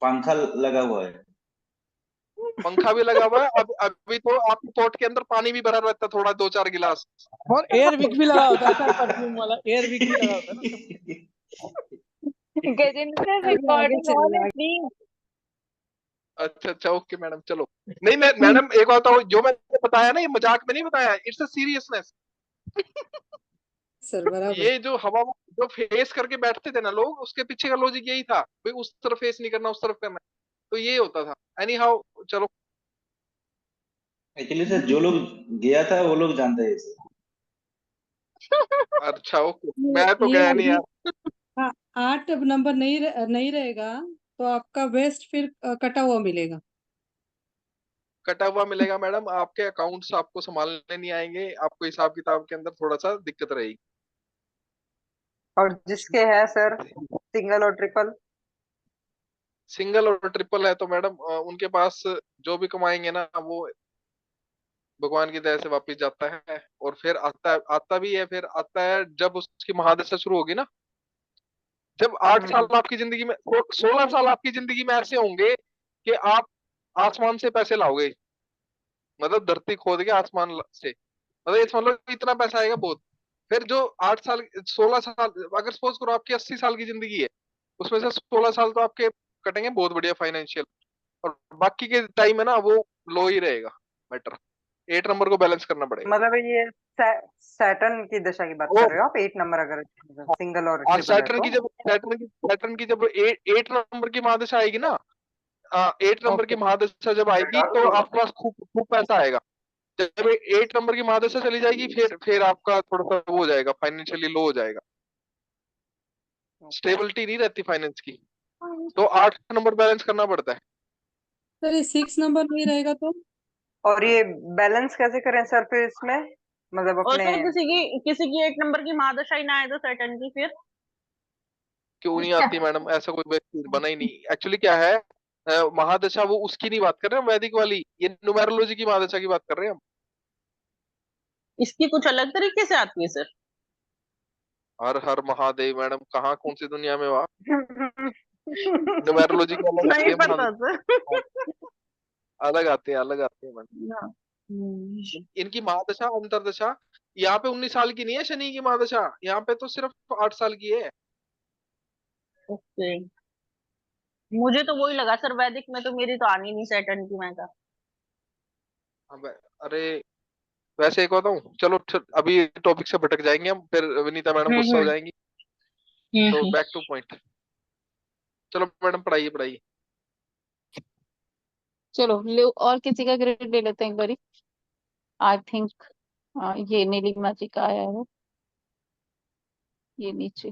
पंखा लगा हुआ है। पंखा भी लगा हुआ है। अभी तो आपके पोर्ट के अंदर पानी भी भरा रहता है, थोड़ा 2-4 गिलास। और एयर विक भी लगा होता है सर, परफ्यूम वाला एयर विक भी लगा होता है ना। गजेंद्र सर, अभी आगे रिकॉर्डिंग चल ऑन रहा है है। प्लीज। अच्छा अच्छा, ओके मैडम, चलो। नहीं मैं मैडम एक बात बताऊं, जो मैंने बताया ना, ये मजाक में नहीं बताया, इट्स अ सीरियसनेस। सर बराबर। ये जो हवा जो फेस करके बैठते थे ना लोग, उसके पीछे का लॉजिक यही था, भाई उस तरफ फेस नहीं करना, उस तरफ करना है। तो ये होता था। एनी हाउ, चलो। एक्चुअली सर जो लोग गया था वो लोग जानते हैं इसे। अच्छा ओके, ये मैं तो ये गया नहीं वाली यार। 8 नंबर नहीं रहेगा तो आपका वेस्ट फिर कटा हुआ मिलेगा। कटा हुआ मिलेगा मैडम, आपके अकाउंट्स आपको संभालने नहीं आएंगे, आपको हिसाब किताब के अंदर थोड़ा सा दिक्कत रहेगी। और जिसके है सर सिंगल और ट्रिपल? सिंगल और ट्रिपल है तो मैडम उनके पास जो भी कमाएंगे ना, वो भगवान की दया से वापस जाता है, और फिर आता भी है, फिर आता है जब उसकी महादशा शुरू होगी ना। जब 8 साल आपकी जिंदगी में, 16 साल आपकी जिंदगी में ऐसे होंगे कि आप आसमान से पैसे लाओगे, मतलब धरती खोद के आसमान से, मतलब ये समझ लो इतना पैसा आएगा बहुत। फिर जो 8 साल 16 साल, अगर सपोज करो आपकी 80 साल की जिंदगी है, उसमें से 16 साल तो आपके कटेंगे बहुत बढ़िया फाइनेंशियल, और बाकी के टाइम है ना वो लो ही रहेगा मैटर। 8 नंबर को बैलेंस करना पड़ेगा। मतलब ये सैटर्न की दशा की बात ओ कर रहे हो आप? 8 नंबर अगर सिंगल और और ट्रिपल है तो? सैटर्न की जब 8 नंबर की महादशा आएगी ना, 8 नंबर की ओके। महादशा जब आएगी तो आपके पास खूब खूब पैसा आएगा। जब 8 नंबर की महादशा चली जाएगी, फिर आपका थोड़ा सा वो हो जाएगा, फाइनेंशियली लो हो जाएगा, स्टेबिलिटी नहीं रहती फाइनेंस की। तो 8 नंबर बैलेंस करना पड़ता है। सर ये 6 नंबर नहीं रहेगा तो? और ये बैलेंस कैसे करें सर फिर इसमें, मतलब और अपने? सर किसी की 8 नंबर की महादशा ही ना आए तो सैटर्न की फिर? क्यों नहीं आती मैडम, ऐसा कोई व्यक्ति बना ही नहीं। एक्चुअली क्या है, महादशा वो उसकी नहीं बात कर रहे हैं वैदिक वाली, ये न्यूमेरोलॉजी की महादशा की बात कर रहे हैं हम। इसकी कुछ अलग तरीके से आती है सर? हर हर महादेव मैडम, कहाँ कौन सी दुनिया में वहाँ न्यूमेरोलॉजी की अलग आती नहीं है पता महादशा। सर। अलग आते हैं, अलग आते हैं मैडम। ना। इनकी महादशा अंतरदशा यहाँ पे 19 साल की नहीं है, शनि की महादशा यहाँ पे तो सिर्फ 8 साल की है। ओके, मुझे तो वही लगा सर, वैदिक में तो मेरी तो आनी नहीं सैटर्न की, मैं का। अब अरे वैसे एक बताऊं, चलो अभी टॉपिक से भटक जाएंगे हम, फिर विनीता मैडम गुस्सा हो हम्म जाएंगी। तो हम्म। बैक टू पॉइंट, चलो मैडम पढ़ाइए पढ़ाइए। चलो ले, और किसी का ग्रेड ले लेते हैं एक बारी। आई थिंक ये नीलिमा जी का आया है, ये नीचे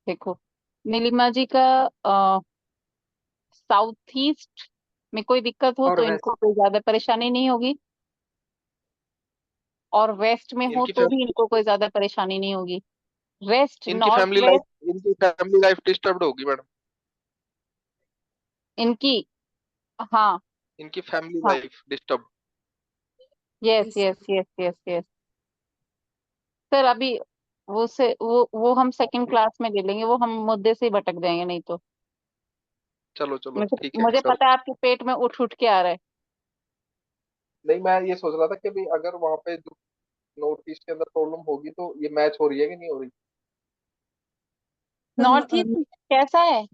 देखो। नीलिमा जी का साउथ ईस्ट में कोई दिक्कत हो और तो वेस्ट? इनको कोई ज्यादा परेशानी नहीं होगी, और वेस्ट में हो इनकी तो भी इनको कोई ज्यादा परेशानी नहीं होगी। वेस्ट, इनकी नॉर्थ फैमिली लाइफ, वेस्ट इनकी फैमिली लाइफ डिस्टर्ब होगी मैडम। इनकी, हाँ इनकी फैमिली हाँ, life disturb. Yes yes yes yes yes sir. अभी वो हम सेकंड क्लास में ले लेंगे, वो हम मुद्दे से ही भटक जाएंगे नहीं तो। चलो चलो मुझे ठीक है मुझे सर। पता है आपके पेट में उठ उठ के आ रहा है। नहीं मैं ये सोच रहा था कि भाई अगर वहां पे नॉर्थ ईस्ट के अंदर प्रॉब्लम होगी तो ये मैच हो रही है कि नहीं हो रही। नॉर्थ ईस्ट कैसा है?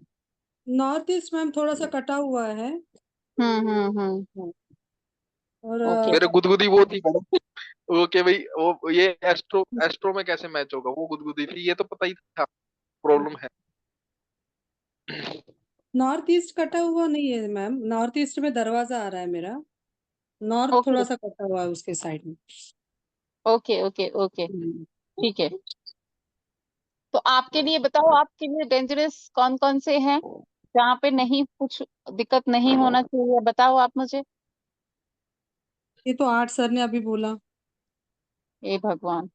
नॉर्थ ईस्ट मैम थोड़ा सा कटा हुआ है। हम्म। और ओके। मेरे गुदगुदी वो थी मैडम, वो कि भाई वो ये एस्ट्रो एस्ट्रो में कैसे मैच होगा, वो गुदगुदी थी, ये तो पता ही था प्रॉब्लम है। नॉर्थ ईस्ट कटा हुआ नहीं है मैम, नॉर्थ ईस्ट में दरवाजा आ रहा है मेरा, नॉर्थ ओके थोड़ा सा कटा हुआ है उसके साइड में। ओके ओके ओके हम्म। ठीक है। तो आपके लिए बताओ, आपके लिए डेंजरस कौन कौन से हैं जहाँ पे नहीं कुछ दिक्कत नहीं होना चाहिए, बताओ आप मुझे। ये तो 8 सर ने अभी बोला। ए भगवान,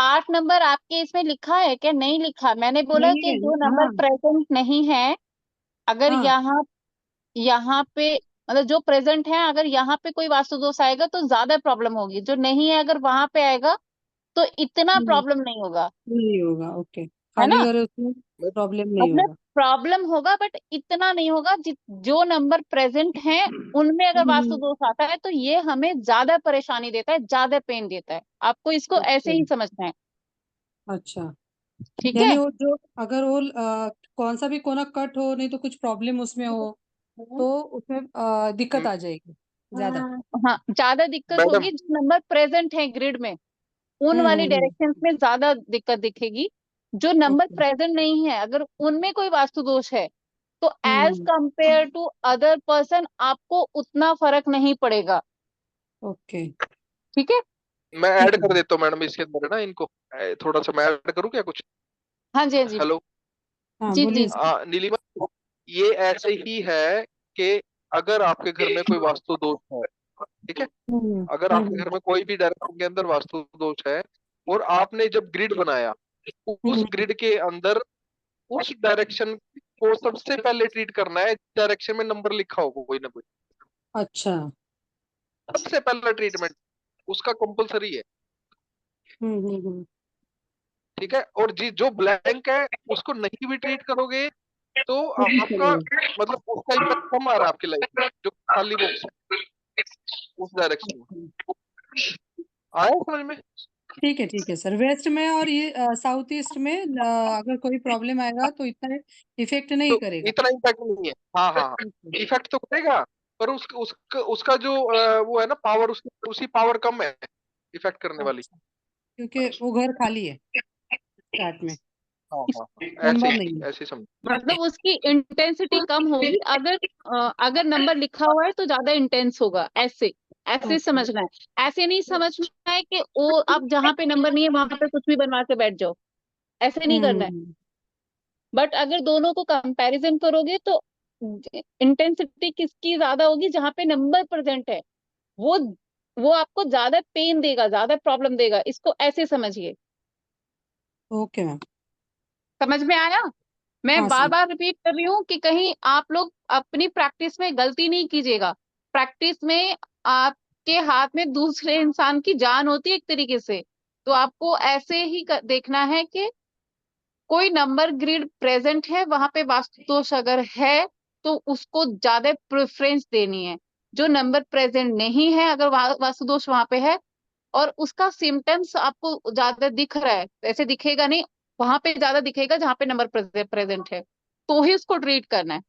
8 नंबर आपके इसमें लिखा है क्या? नहीं लिखा। मैंने बोला नहीं कि है। जो नंबर हाँ प्रेजेंट नहीं है, अगर हाँ। यहाँ यहाँ पे मतलब जो प्रेजेंट है, अगर यहाँ पे कोई वास्तु दोष आएगा तो ज्यादा प्रॉब्लम होगी। जो नहीं है अगर वहां पे आएगा तो इतना हम्म, प्रॉब्लम नहीं होगा, नहीं होगा। ओके, है खाली ना? अगर उसमें प्रॉब्लम नहीं मतलब होगा। प्रॉब्लम होगा बट इतना नहीं होगा। जो नंबर प्रेजेंट हैं उनमें अगर वास्तु हम्म, दोष आता है तो ये हमें ज्यादा परेशानी देता है, ज्यादा पेन देता है। आपको इसको ऐसे अच्छा ही समझना है। अच्छा। ठीक है। यानी वो जो अगर वो कौन सा भी कोना कट हो, नहीं तो कुछ प्रॉब्लम उसमें हो, तो उसमें दिक्कत आ जाएगी ज्यादा। हाँ, ज्यादा दिक्कत मैडम होगी। जो नंबर प्रेजेंट है ग्रिड में उन वाली डायरेक्शंस में ज्यादा दिक्कत दिखेगी। जो नंबर ओके। प्रेजेंट नहीं है अगर उनमें कोई वास्तु दोष है तो as hmm. Compare to other person आपको उतना फर्क नहीं पड़ेगा। ओके। ठीक है। मैं ठीक ऐड है। कर देता हूँ मैडम इसके अंदर ना इनको, थोड़ा सा मैं ऐड करूँ क्या कुछ? हाँ जी, हाँ जी, हेलो। हाँ जी बोलिए जी। सर। नीलिमा, ये ऐसे ही है कि अगर आपके घर में कोई वास्तु दोष है, ठीक है, हम्म। अगर आपके घर में कोई भी डायरेक्शन के अंदर वास्तु दोष है और आपने जब ग्रिड बनाया उस ग्रिड के अंदर उस डायरेक्शन को सबसे पहले ट्रीट करना है, डायरेक्शन में नंबर लिखा होगा कोई ना कोई, अच्छा। सबसे पहला ट्रीटमेंट उसका कंपलसरी है। हम्म। ठीक है, और जी जो ब्लैंक है उसको नहीं भी ट्रीट करोगे तो वो भी आपका चलेगा। मतलब उसका इम्पैक्ट कम आ रहा है आपकी लाइफ में, जो खाली बॉक्स है उस डायरेक्शन में। आया समझ में? ठीक है सर। वेस्ट में और ये साउथ ईस्ट में अगर कोई प्रॉब्लम आएगा तो इतना इफेक्ट नहीं तो करेगा। इतना इम्पैक्ट नहीं है। हाँ हाँ हाँ, ओके। इफेक्ट तो करेगा पर उसका जो वो है ना पावर, उसी पावर कम है इफेक्ट करने वाली। अच्छा, क्योंकि वो घर खाली है स्टार्ट में, हाँ हाँ हाँ, नंबर नहीं है। ऐसे ही समझ। मतलब उसकी इंटेंसिटी कम होगी। अगर नंबर लिखा हुआ है तो ज्यादा इंटेंस होगा। ऐसे ऐसे ओके। समझना है। ऐसे नहीं समझना है कि वो आप जहाँ पे नंबर नहीं है वहां पे कुछ भी बनवा के बैठ जाओ। ऐसे नहीं करना है। हम्म। बट अगर दोनों को कंपैरिजन करोगे तो इंटेंसिटी किसकी ज्यादा होगी? जहाँ पे नंबर प्रेजेंट है वो वो आपको ज्यादा पेन देगा, ज्यादा प्रॉब्लम देगा। इसको ऐसे समझिए। Okay ma'am. समझ में आया? मैं हाँ बार सर। बार रिपीट कर रही हूँ कि कहीं आप लोग अपनी प्रैक्टिस में गलती नहीं कीजिएगा। प्रैक्टिस में आपके हाथ में दूसरे इंसान की जान होती है एक तरीके से। तो आपको ऐसे ही देखना है कि कोई नंबर ग्रिड प्रेजेंट है वहां पे वास्तु दोष अगर है तो उसको ज्यादा प्रेफरेंस देनी है। जो नंबर प्रेजेंट नहीं है अगर वास्तु दोष वहां पे है और उसका सिम्टम्स आपको ज्यादा दिख रहा है, ऐसे दिखेगा नहीं। वहां पे ज्यादा दिखेगा जहां पे नंबर प्रेजेंट है, तो ही उसको ट्रीट करना है।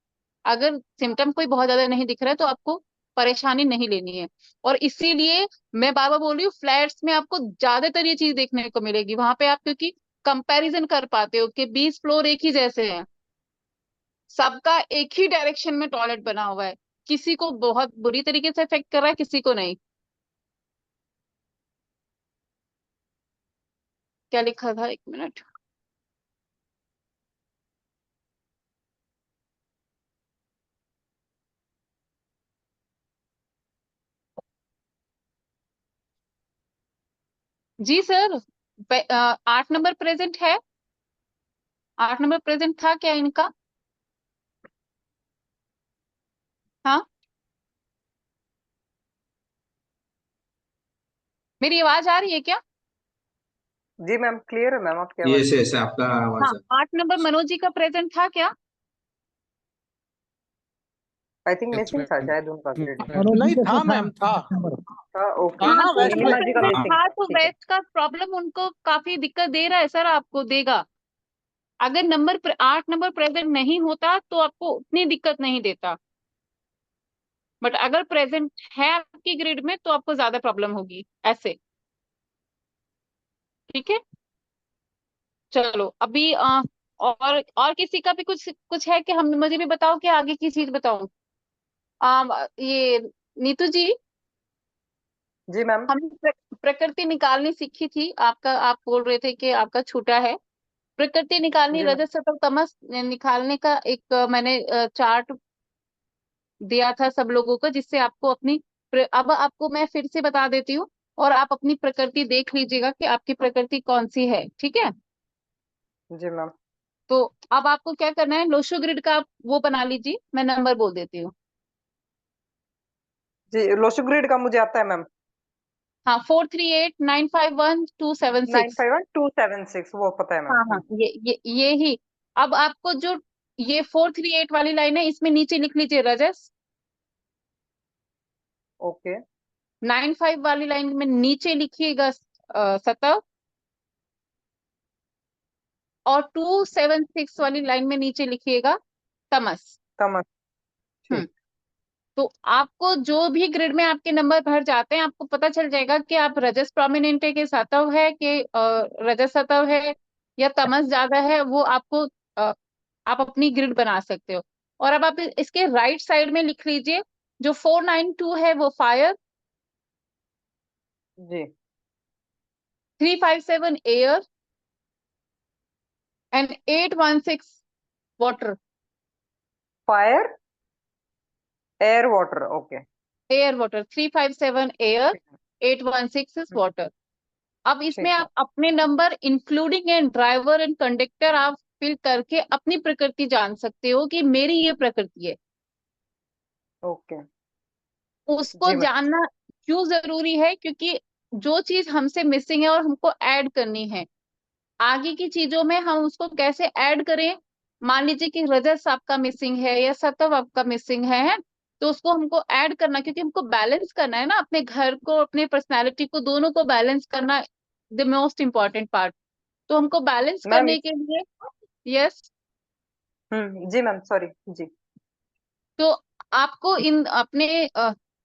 अगर सिम्टम कोई बहुत ज्यादा नहीं दिख रहा है तो आपको परेशानी नहीं लेनी है। और इसीलिए मैं बार बार बोल रही हूँ, फ्लैट्स में आपको ज्यादातर ये चीज देखने को मिलेगी। वहां पे आप क्योंकि कंपैरिजन कर पाते हो कि 20 फ्लोर एक ही जैसे हैं, सबका एक ही डायरेक्शन में टॉयलेट बना हुआ है, किसी को बहुत बुरी तरीके से इफेक्ट कर रहा है, किसी को नहीं। क्या लिखा था, एक मिनट। जी सर। 8 नंबर प्रेजेंट है। 8 नंबर प्रेजेंट था क्या इनका? हाँ, मेरी आवाज आ रही है क्या? जी मैम, क्लियर है मैम आपकी ये आवाज। ऐसे आपका हाँ, आवाज है। 8 नंबर मनोज जी का प्रेजेंट था क्या? आई थिंक यस मिसिंग था मैम। शायद उनका ग्रिड में। मनोज जी नहीं कैसे था था मैम, था। था, ओके। था हाँ, ना, तो वेस्ट उनका नीलिमा जी का प्रेजेंट मिसिंग था था, तो ठीक है। वेस्ट का प्रॉब्लम उनको काफी दिक्कत दे रहा है सर, आपको देगा। अगर 8 नंबर प्रेजेंट नहीं होता तो आपको उतनी दिक्कत नहीं देता। बट अगर प्रेजेंट है आपकी ग्रिड में तो आपको ज्यादा प्रॉब्लम होगी ऐसे। ठीक है। चलो अभी और किसी का भी कुछ कुछ है कि हम मुझे भी बताओ कि आगे की चीज बताऊं। ये नीतू जी, जी मैम। हमने प्रकृति निकालनी सीखी थी। आप बोल रहे थे कि आपका छूटा है। प्रकृति निकालनी, जी मैम। रजत सतत तमस निकालने का एक मैंने चार्ट दिया था सब लोगों को, जिससे आपको अपनी अब आपको मैं फिर से बता देती हूँ और आप अपनी प्रकृति देख लीजिएगा कि आपकी प्रकृति कौन सी है। ठीक है। जी मैम। तो अब आपको क्या करना है, लोशो ग्रिड का आप वो बना लीजिए। मैं नंबर बोल देती हूँ। जी, लोशो ग्रिड का मुझे आता है मैम। हाँ, 438951276। 951276, वो पता है मैम। हाँ हाँ, ये ही। अब आपको जो ये 438 वाली लाइन है इसमें नीचे लिख लीजिए रजस। ओके। 95 वाली लाइन में नीचे लिखिएगा सतह। और 276 वाली लाइन में नीचे लिखिएगा तमस। तमस। हम्म ठीक। तो आपको जो भी ग्रिड में आपके नंबर भर जाते हैं, आपको पता चल जाएगा कि आप रजस प्रोमिनेंट है कि सतव है कि रजस सतव है या तमस ज्यादा है। वो आपको आप अपनी ग्रिड बना सकते हो। और अब आप इसके राइट साइड में लिख लीजिए, जो 492 है वो फायर, जी। 357 air and 816 water. Fire, air, water. Okay. Air water 357 air, ठीक है। 816 इज वाटर। अब इसमें ठीक है। आप अपने number including and driver and conductor आप फिल करके अपनी प्रकृति जान सकते हो कि मेरी ये प्रकृति है। ओके। उसको जी मैम। जानना क्यों जरूरी है? क्योंकि जो चीज हमसे मिसिंग है और हमको ऐड करनी है, आगे की चीजों में हम उसको कैसे ऐड करें। मान लीजिए कि रजस आपका मिसिंग है या सत्व आपका मिसिंग है, तो उसको हमको ऐड करना, क्योंकि हमको बैलेंस करना है ना, अपने घर को अपने पर्सनालिटी को दोनों को बैलेंस करना द मोस्ट इम्पॉर्टेंट पार्ट। तो हमको बैलेंस मैम करने के लिए यस, जी मैम, सॉरी जी। तो आपको इन अपने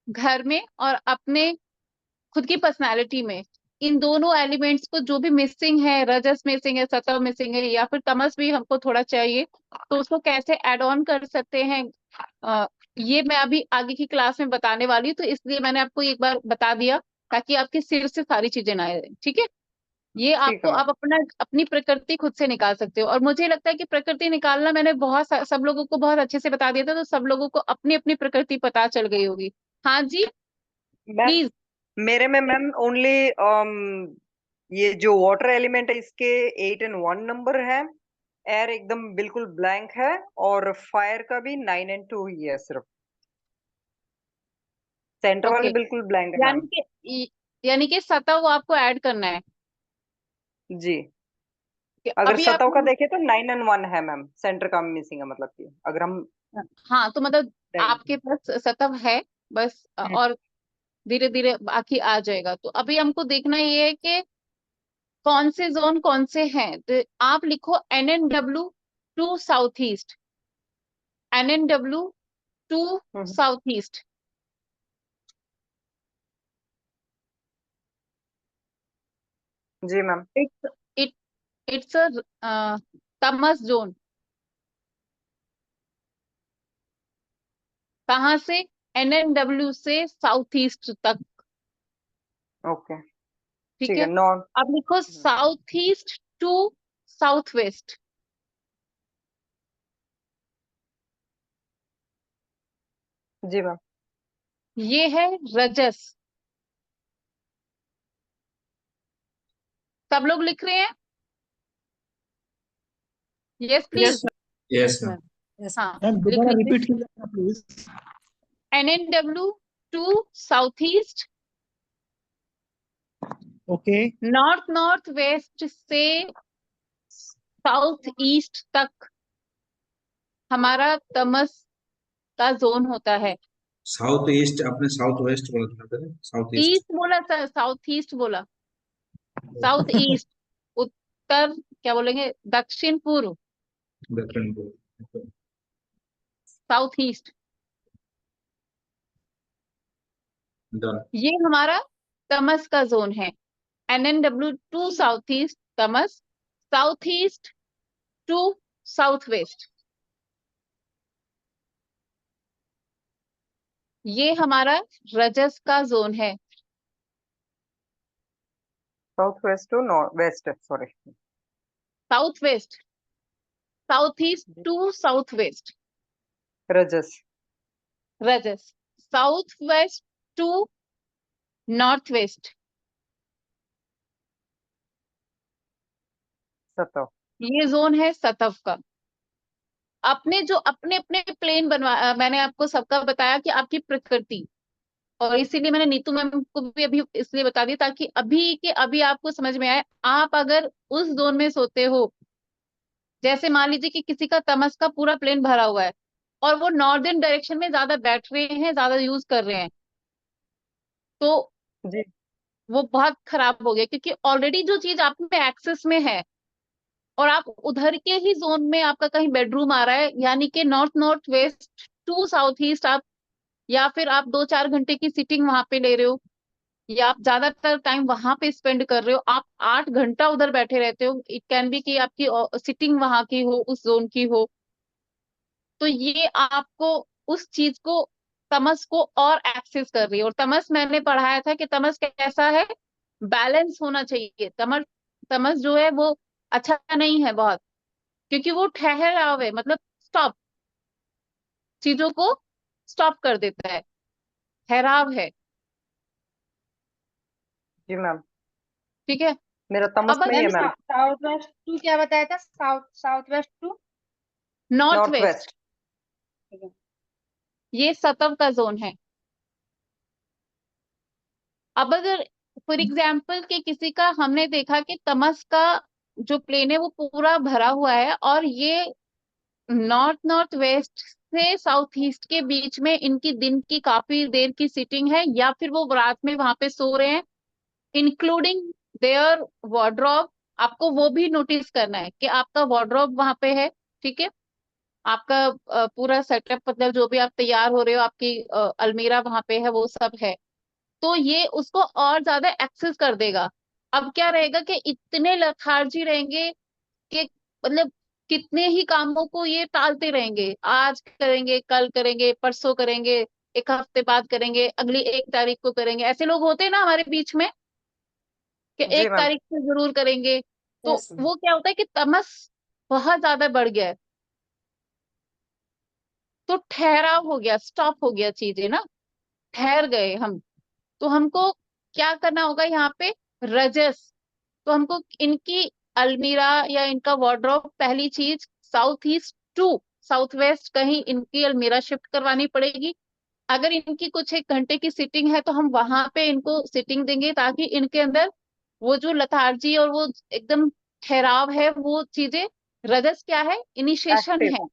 घर में और अपने खुद की पर्सनालिटी में इन दोनों एलिमेंट्स को, जो भी मिसिंग है, रजस मिसिंग है, सत्व मिसिंग है, या फिर तमस भी हमको थोड़ा चाहिए, तो उसको कैसे ऐड ऑन कर सकते हैं, ये मैं अभी आगे की क्लास में बताने वाली हूँ। तो इसलिए मैंने आपको एक बार बता दिया ताकि आपके सिर से सारी चीजें ना आए। ठीक है, ये ठीक आपको है मैम। आप अपनी प्रकृति खुद से निकाल सकते हो। और मुझे लगता है कि प्रकृति निकालना मैंने सब लोगों को बहुत अच्छे से बता दिया था, तो सब लोगों को अपनी अपनी प्रकृति पता चल गई होगी। हाँ जी, मैम प्लीज। मेरे में मैम ओनली ये जो वाटर एलिमेंट है इसके 8 and 1 नंबर है। एयर एकदम बिल्कुल ब्लैंक है। और फायर का भी 9 and 2 ही है सिर्फ। सेंटर ओके, वाली बिल्कुल ब्लैंक है मैम। यानी कि सतह आपको ऐड करना है जी। कि अगर अभी सतह का आपने। देखे तो 9 and 1 है मैम। सेंटर का मिसिंग है, मतलब कि अगर हम हाँ, तो मतलब आपके पास सतह है बस, और धीरे धीरे बाकी आ जाएगा। तो अभी हमको देखना ये है कि कौन से जोन कौन से हैं। तो आप लिखो NNW to south east, NNW to south east. जी ma'am. It's a tamas zone. कहाँ से? NNW से साउथ ईस्ट तक। ओके। ठीक ठीक है, है। नॉन। अब लिखो south east to south west. जी मैम। ये है रजस। सब लोग लिख रहे हैं? Yes please. Yes ma'am. Yes हाँ, मैम लिख दोबारा लीजिए। रिपीट कीजिए please. NNW to south east, okay. North west से साउथ ईस्ट तक हमारा तमस का जोन होता है। साउथ ईस्ट, आपने साउथ वेस्ट बोला था पहले, साउथ ईस्ट। ईस्ट बोला सर, साउथ ईस्ट बोला। साउथ ईस्ट, उत्तर, क्या बोलेंगे, दक्षिण पूर्व, दक्षिण पूर्व। South east. डन। ये हमारा तमस का जोन है। NNW टू साउथ ईस्ट तमस, south east to south west, ये हमारा रजस का जोन है। South west to north west, sorry. South west, south east to south west रजस। रजस, south west to north west सतह। ये जोन है सतव का। अपने जो अपने अपने प्लेन मैंने आपको सबका बताया कि आपकी प्रकृति, और इसीलिए मैंने नीतू मैम को भी अभी इसलिए बता दिया ताकि अभी के अभी आपको समझ में आए। आप अगर उस जोन में सोते हो, जैसे मान लीजिए कि किसी का तमस का पूरा प्लेन भरा हुआ है और वो नॉर्दर्न डायरेक्शन में ज्यादा बैठ रहे हैं, ज्यादा यूज कर रहे हैं, तो जी। वो बहुत खराब हो गया, क्योंकि ऑलरेडी जो चीज आप में एक्सेस में है और आप उधर के ही जोन में आपका कहीं बेडरूम आ रहा है, यानी कि north north west to south east आप, या फिर आप 2-4 घंटे की सिटिंग वहां पे ले रहे हो, या आप ज्यादातर टाइम वहां पे स्पेंड कर रहे हो, आप 8 घंटा उधर बैठे रहते हो, इट कैन बी कि आपकी सिटिंग वहां की हो, उस जोन की हो, तो ये आपको उस चीज को, तमस को और एक्सेस कर रही है। और तमस मैंने पढ़ाया था कि तमस कैसा है, बैलेंस होना चाहिए। तमस तमस जो है वो अच्छा नहीं है बहुत, क्योंकि वो ठहराव है, मतलब स्टॉप, चीजों को स्टॉप कर देता है, ठहराव है। जी मैम, ठीक है। मेरा तमस अब नहीं है ma'am ma'am. South west to क्या बताया था? South west to north north west, west. ये सतव का जोन है। अब अगर फॉर एग्जाम्पल कि किसी का हमने देखा कि तमस का जो प्लेन है वो पूरा भरा हुआ है, और ये नॉर्थ नॉर्थ वेस्ट से साउथ ईस्ट के बीच में इनकी दिन की काफी देर की सिटिंग है, या फिर वो रात में वहां पे सो रहे हैं, इंक्लूडिंग देयर वार्डरोब। आपको वो भी नोटिस करना है कि आपका वार्डरोब वहां पे है, ठीक है, आपका पूरा सेटअप, मतलब जो भी आप तैयार हो रहे हो, आपकी अलमीरा वहां पे है, वो सब है, तो ये उसको और ज्यादा एक्सेस कर देगा। अब क्या रहेगा कि इतने लथार्जी रहेंगे कि मतलब कितने ही कामों को ये टालते रहेंगे, आज करेंगे, कल करेंगे, परसों करेंगे, एक हफ्ते बाद करेंगे, अगली 1 तारीख को करेंगे। ऐसे लोग होते हैं ना हमारे बीच में, कि जी 1 तारीख से जरूर करेंगे। तो यस वो क्या होता है कि तमस बहुत ज्यादा बढ़ गया है, तो ठहराव हो गया, स्टॉप हो गया चीजें ना, ठहर गए हम। तो हमको क्या करना होगा यहाँ पे, रजस, तो हमको इनकी अलमीरा या इनका वार्डरोब, पहली चीज south east to south west कहीं इनकी अलमीरा शिफ्ट करवानी पड़ेगी। अगर इनकी कुछ 1 घंटे की सिटिंग है तो हम वहां पे इनको सिटिंग देंगे, ताकि इनके अंदर वो जो लथार्जी और वो एकदम ठहराव है, वो चीजें, रजस क्या है, इनिशिएशन एक्टिव। है,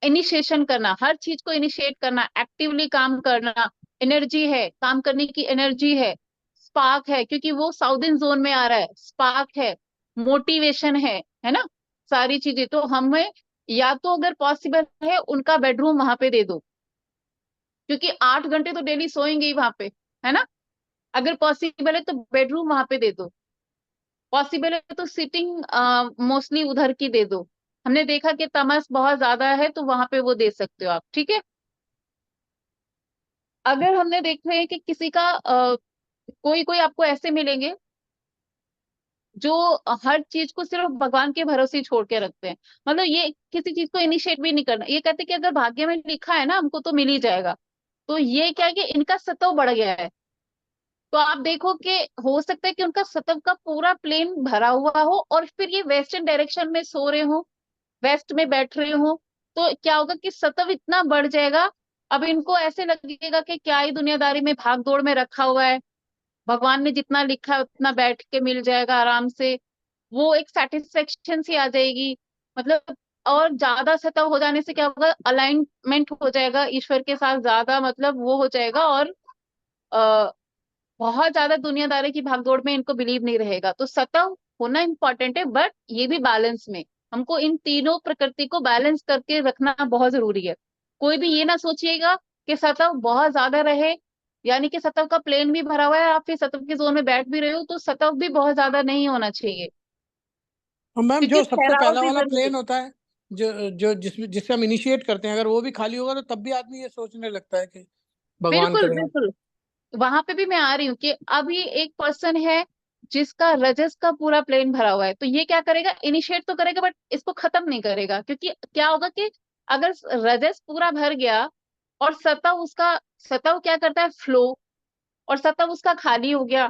इनिशिएशन करना, हर चीज को इनिशिएट करना, एक्टिवली काम करना, एनर्जी है, काम करने की एनर्जी है, स्पार्क है, क्योंकि वो साउदर्न जोन में आ रहा है, स्पार्क है, मोटिवेशन है ना, सारी चीजें। तो हमें या तो अगर पॉसिबल है उनका बेडरूम वहां पे दे दो, क्योंकि 8 घंटे तो डेली सोएंगे ही वहां पे, है ना, अगर पॉसिबल है तो बेडरूम वहां पे दे दो, पॉसिबल है तो सिटिंग मोस्टली उधर की दे दो। हमने देखा कि तमस बहुत ज्यादा है तो वहां पे वो दे सकते हो आप, ठीक है। अगर हमने देख रहे हैं कि किसी का कोई कोई आपको ऐसे मिलेंगे जो हर चीज को सिर्फ भगवान के भरोसे ही छोड़ के रखते हैं, मतलब ये किसी चीज को इनिशिएट भी नहीं करना, ये कहते हैं कि अगर भाग्य में लिखा है ना हमको तो मिल ही जाएगा। तो ये क्या है कि इनका सत्व बढ़ गया है। तो आप देखो कि हो सकता है कि उनका सत्व का पूरा प्लेन भरा हुआ हो, और फिर ये वेस्टर्न डायरेक्शन में सो रहे हो, वेस्ट में बैठ रहे हो, तो क्या होगा कि सत्व इतना बढ़ जाएगा। अब इनको ऐसे लगेगा कि क्या ही दुनियादारी में भाग दौड़ में रखा हुआ है, भगवान ने जितना लिखा है उतना बैठ के मिल जाएगा आराम से, वो एक सेटिस्फेक्शन सी आ जाएगी, मतलब। और ज्यादा सतव हो जाने से क्या होगा, अलाइनमेंट हो जाएगा ईश्वर के साथ, ज्यादा मतलब वो हो जाएगा, और आ, बहुत ज्यादा दुनियादारी की भागदौड़ में इनको बिलीव नहीं रहेगा। तो सतव होना इंपॉर्टेंट है, बट ये भी बैलेंस में, हमको इन तीनों प्रकृति को बैलेंस करके रखना बहुत जरूरी है। कोई भी ये ना सोचिएगा कि सतव बहुत ज्यादा रहे, यानी कि सतव का प्लेन भी भरा हुआ है, आप फिर सतव के जोन में बैठ भी रहे हो, तो सतव भी बहुत ज्यादा नहीं होना चाहिए, और मैम क्योंकि जो सबसे ठहराव पहला भी वाला जरूरी है। प्लेन होता है, जो जो जिससे हम इनिशिएट करते हैं, अगर वो भी खाली होगा तो तब भी आदमी ये सोचने लगता है कि भगवान बिल्कुल करें। बिल्कुल, वहां पे भी मैं आ रही हूँ कि अभी एक पर्सन है जिसका रजस का पूरा प्लेन भरा हुआ है, तो ये क्या करेगा, इनिशिएट तो करेगा बट इसको खत्म नहीं करेगा, क्योंकि क्या होगा कि अगर रजस पूरा भर गया और सतव उसका, सतव क्या करता है, फ्लो, और सतव उसका खाली हो गया,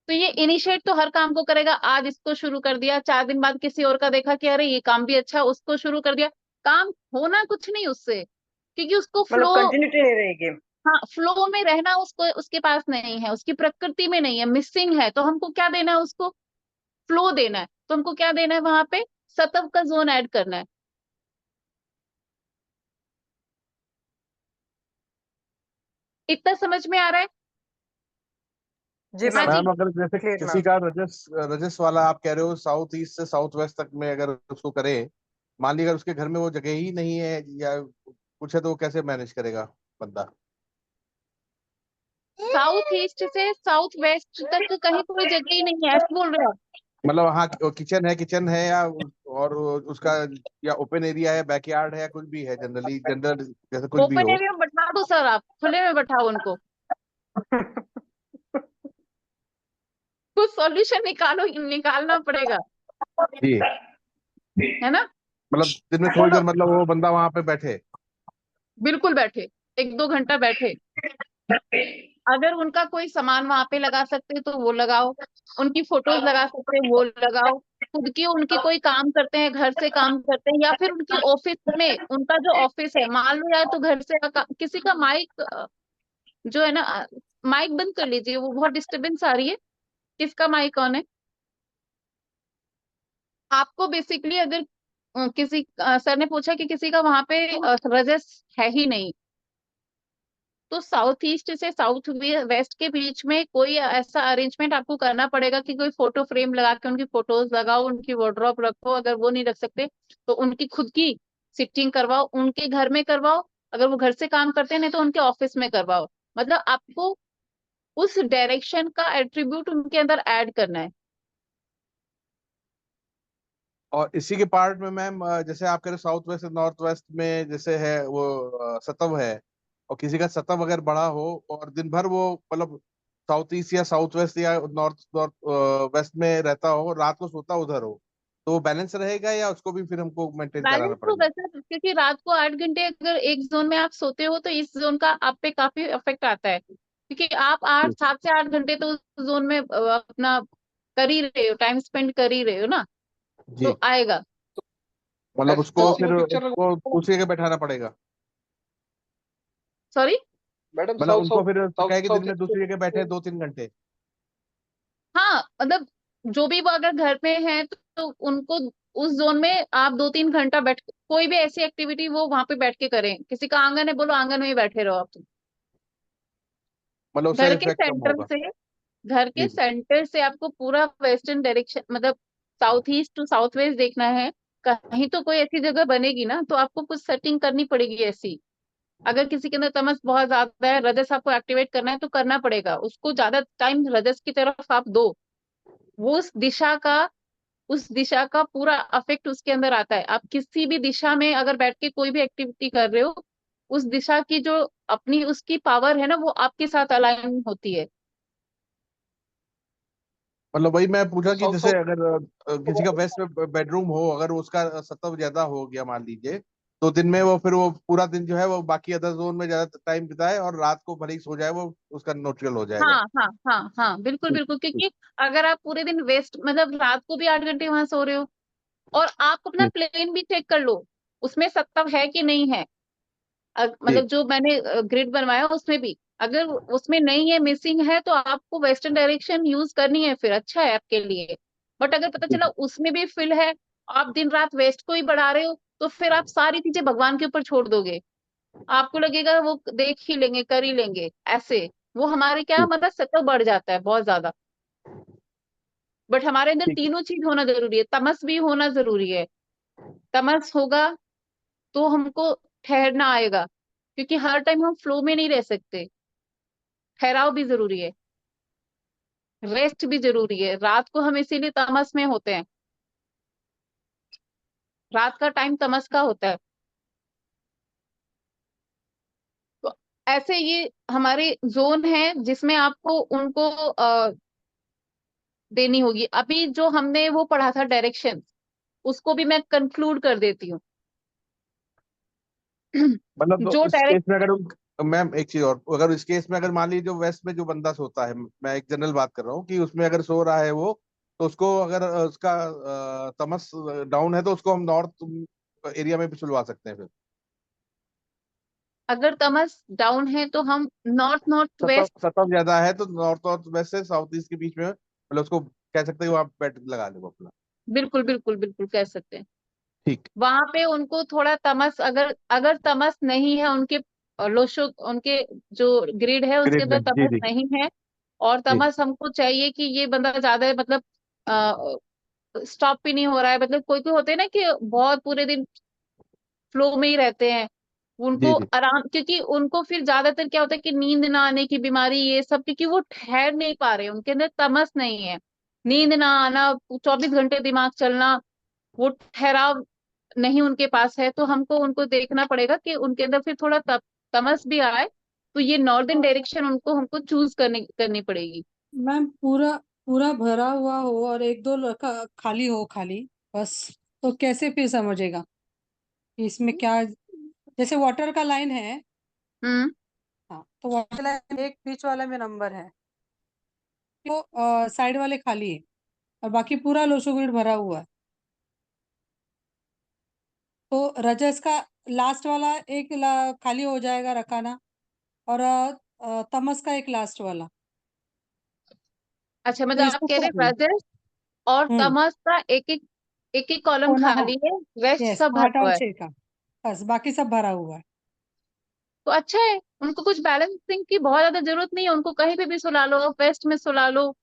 तो ये इनिशिएट तो हर काम को करेगा, आज इसको शुरू कर दिया, 4 दिन बाद किसी और का देखा कि अरे ये काम भी अच्छा, उसको शुरू कर दिया, काम होना कुछ नहीं उससे, क्योंकि उसको मतलब फ्लो, कंटिन्यूटी नहीं रहेगी। हाँ, फ्लो में रहना उसको, उसके पास नहीं है, उसकी प्रकृति में नहीं है, मिसिंग है। तो हमको क्या देना है उसको, फ्लो देना है। तो हमको क्या देना है वहां पे, सतव का जोन ऐड करना है। इतना समझ में आ रहा है? जी हाँ मैम, जी मैम अगर जैसे क्लियर किसी मैम। का रजस रजस वाला आप कह रहे हो साउथ ईस्ट से साउथ वेस्ट तक में अगर उसको करे, मान लीजिए अगर उसके घर में वो जगह ही नहीं है या कुछ है तो वो कैसे मैनेज करेगा बंदा? साउथ ईस्ट से साउथ वेस्ट तक कहीं कोई जगह ही नहीं है, ऐसे बोल रहे हो आप? मतलब हाँ किचन है या और उसका या ओपन एरिया है, बैकयार्ड है या कुछ भी है, जनरल जैसे कुछ भी ओपन हो। एरिया में बैठा दो सर, आप खुले में बैठाओ उनको, कुछ सॉल्यूशन निकालना पड़ेगा, जी, है ना? मतलब दिन में थोड़ी बोलो, देर मतलब वो बंदा वहां पे बैठे। बिल्कुल बैठे, 1-2 घंटा बैठे। अगर उनका कोई सामान वहां पे लगा सकते तो वो लगाओ, उनकी फोटोज लगा सकते वो लगाओ, खुद की उनकी कोई काम करते हैं, घर से काम करते हैं, या फिर उनकी ऑफिस में उनका जो ऑफिस है, मान लो या तो घर से किसी का माइक जो है ना, माइक बंद कर लीजिए, वो बहुत डिस्टरबेंस आ रही है। किसका माइक ऑन है? आपको बेसिकली अगर किसी सर ने पूछा कि किसी का वहां पे रजस है ही नहीं, तो साउथ ईस्ट से साउथ वेस्ट के बीच में कोई ऐसा अरेंजमेंट आपको करना पड़ेगा कि कोई फोटो फ्रेम लगा के उनकी फोटोज लगाओ, उनकी वार्डरोब रखो। अगर वो नहीं रख सकते तो उनकी खुद की सिटिंग करवाओ, उनके घर में करवाओ, अगर वो घर से काम करते हैं नहीं तो उनके ऑफिस में करवाओ। मतलब आपको उस डायरेक्शन का एट्रीब्यूट उनके अंदर ऐड करना है। और इसी के पार्ट में मैम जैसे आप कह रहे साउथ वेस्ट नॉर्थ वेस्ट में जैसे है वो सतव है, और किसी का सतव अगर बड़ा हो और दिन भर वो मतलब साउथ ईस्ट या साउथ वेस्ट या नॉर्थ नॉर्थ वेस्ट में रहता हो, रात को सोता उधर हो, तो वो बैलेंस रहेगा या उसको भी फिर हमको मेंटेन कराना बैलेंस तो पड़ेगा? वैसे, क्योंकि रात को 8 घंटे अगर एक जोन में आप सोते हो तो इस जोन का आप पे काफी इफेक्ट आता है, क्योंकि आप 7 से 8 घंटे तो उस जोन में अपना कर ही रहे हो, टाइम स्पेंड कर ही रहे हो ना, जी, तो आएगा। मतलब ऐसे उसको तो फिर वो पिक्चर उसको दूसरी जगह बैठाना पड़ेगा। सॉरी, मैडम मतलब साउथ उनको साउथ फिर साउथ कहे कि दिन साउथ में दूसरी जगह बैठे 2-3 घंटे। हाँ मतलब जो भी वो अगर घर में है तो उनको उस जोन में आप 2-3 घंटा बैठ, कोई भी ऐसी एक्टिविटी वो वहां पे बैठ के करें। किसी का आंगन है, बोलो आंगन में ही बैठे रहो आप। मतलब उससे घर के इफेक्ट कम सेंटर होगा। से घर के जी जी। सेंटर से आपको पूरा वेस्टर्न डायरेक्शन, मतलब south east to south west देखना है। कहीं तो कोई ऐसी जगह बनेगी ना, तो आपको कुछ सेटिंग करनी पड़ेगी ऐसी। अगर किसी के अंदर तमस बहुत ज्यादा है, रजस आपको एक्टिवेट करना है तो करना पड़ेगा, उसको ज्यादा टाइम रजस की तरफ आप दो। वो उस दिशा का पूरा अफेक्ट उसके अंदर आता है। आप किसी भी दिशा में अगर बैठ के कोई भी एक्टिविटी कर रहे हो, उस दिशा की जो अपनी उसकी पावर है ना, वो आपके साथ अलाइन होती है। मतलब वही मैं पूछा तो कि साउथ जैसे साउथ अगर किसी का वेस्ट में बेडरूम हो, अगर उसका सतह ज्यादा हो गया मान लीजिए, तो दिन में वो फिर वो पूरा दिन जो है वो बाकी अदर जोन में ज्यादा टाइम बिताए और रात को भले ही सो जाए वो उसका न्यूट्रल हो जाएगा। हाँ हाँ हाँ हाँ, बिल्कुल ठीक बिल्कुल, ठीक क्योंकि अगर आप पूरे दिन वेस्ट मतलब रात को भी 8 घंटे वहां सो रहे हो, और आप अपना ठीक प्लेन भी चेक कर लो उसमें सत्व है कि नहीं है। ठीक। मतलब जो मैंने ग्रिड बनवाया उसमें भी अगर उसमें नहीं है, मिसिंग है, तो आपको वेस्टर्न डायरेक्शन यूज करनी है, फिर अच्छा है आपके लिए। बट अगर पता ठीक चला उसमें भी फिल है, आप दिन रात वेस्ट को ही बढ़ा रहे हो, तो फिर आप सारी चीजें भगवान के ऊपर छोड़ दोगे। आपको लगेगा वो देख ही लेंगे, कर ही लेंगे ऐसे। वो हमारे क्या ठीक मतलब सत्व बढ़ जाता है बहुत ज्यादा। बट हमारे अंदर ठीक। तीनों चीज होना जरूरी है, तमस भी होना जरूरी है। तमस होगा तो हमको ठहरना आएगा, क्योंकि हर टाइम हम फ्लो में नहीं रह सकते। ठहराव भी जरूरी है, रेस्ट भी जरूरी है। रात को हम इसीलिए तमस में होते हैं, रात का टाइम तमस का होता है। तो ऐसे ये हमारे जोन है जिसमें आपको उनको देनी होगी। अभी जो हमने वो पढ़ा था डायरेक्शन, उसको भी मैं कंक्लूड कर देती हूँ। मतलब तो जो इस केस डायरेक्ट में अगर मैम एक चीज और, अगर इस केस में अगर मान लीजिए जो वेस्ट में जो बंदा सोता है, मैं एक जनरल बात कर रहा हूँ कि उसमें अगर सो रहा है वो, तो उसको अगर उसका तमस डाउन है तो उसको हम नॉर्थ एरिया में भी सुलवा सकते हैं फिर। अगर तमस डाउन है तो हम नॉर्थ नॉर्थ सतह वेस्ट, सतह ज्यादा है तो नॉर्थ नॉर्थ वेस्ट से साउथ ईस्ट के बीच में मतलब उसको कह सकते हैं वहाँ बेड लगा ले वो अपना। बिल्कुल बिल्कुल बिल्कुल कह सकते हैं। ठीक। वहां पे उनको थोड़ा तमस, अगर अगर तमस नहीं है उनके लोशो, उनके जो ग्रिड है उसके ग्रेड अंदर में जी तमस जी। नहीं है, और तमस हमको चाहिए कि ये बंदा ज्यादा मतलब स्टॉप भी नहीं हो रहा है, मतलब कोई कोई होते हैं ना कि बहुत पूरे दिन फ्लो में ही रहते हैं, उनको आराम, क्योंकि उनको फिर ज्यादातर क्या होता है कि नींद ना आने की बीमारी ये सब, क्योंकि वो ठहर नहीं पा रहे, उनके अंदर तमस नहीं है, नींद ना आना, 24 घंटे दिमाग चलना, वो ठहराव नहीं उनके पास है। तो हमको उनको देखना पड़ेगा कि उनके अंदर फिर थोड़ा तमस भी आए, तो ये नॉर्दर्न डायरेक्शन उनको हमको चूज करनी पड़ेगी। मैम पूरा पूरा भरा हुआ हो और एक दो खाली हो, खाली बस, तो कैसे फिर समझेगा कि इसमें क्या, जैसे वाटर का लाइन है, हम्म। हाँ, तो वाटर लाइन एक बीच वाला में नंबर है, तो साइड वाले खाली है और बाकी पूरा लोशो ग्रिड भरा हुआ है, तो रजस का लास्ट वाला एक खाली हो जाएगा रखाना, और तमस का एक लास्ट वाला, अच्छा, तो मतलब आप इसको कह रहे हैं कर रजस और हम्म तमस का एक एक कॉलम कोना, हाँ, खाली है, वेस्ट यस, सब 8 भरा हुआ और है। 6 का, बस बाकी सब भरा हुआ है। तो अच्छा है, उनको कुछ बैलेंसिंग की बहुत ज्यादा जरूरत नहीं है, उनको कहीं पे भी सुला लो, वेस्ट में सुला लो।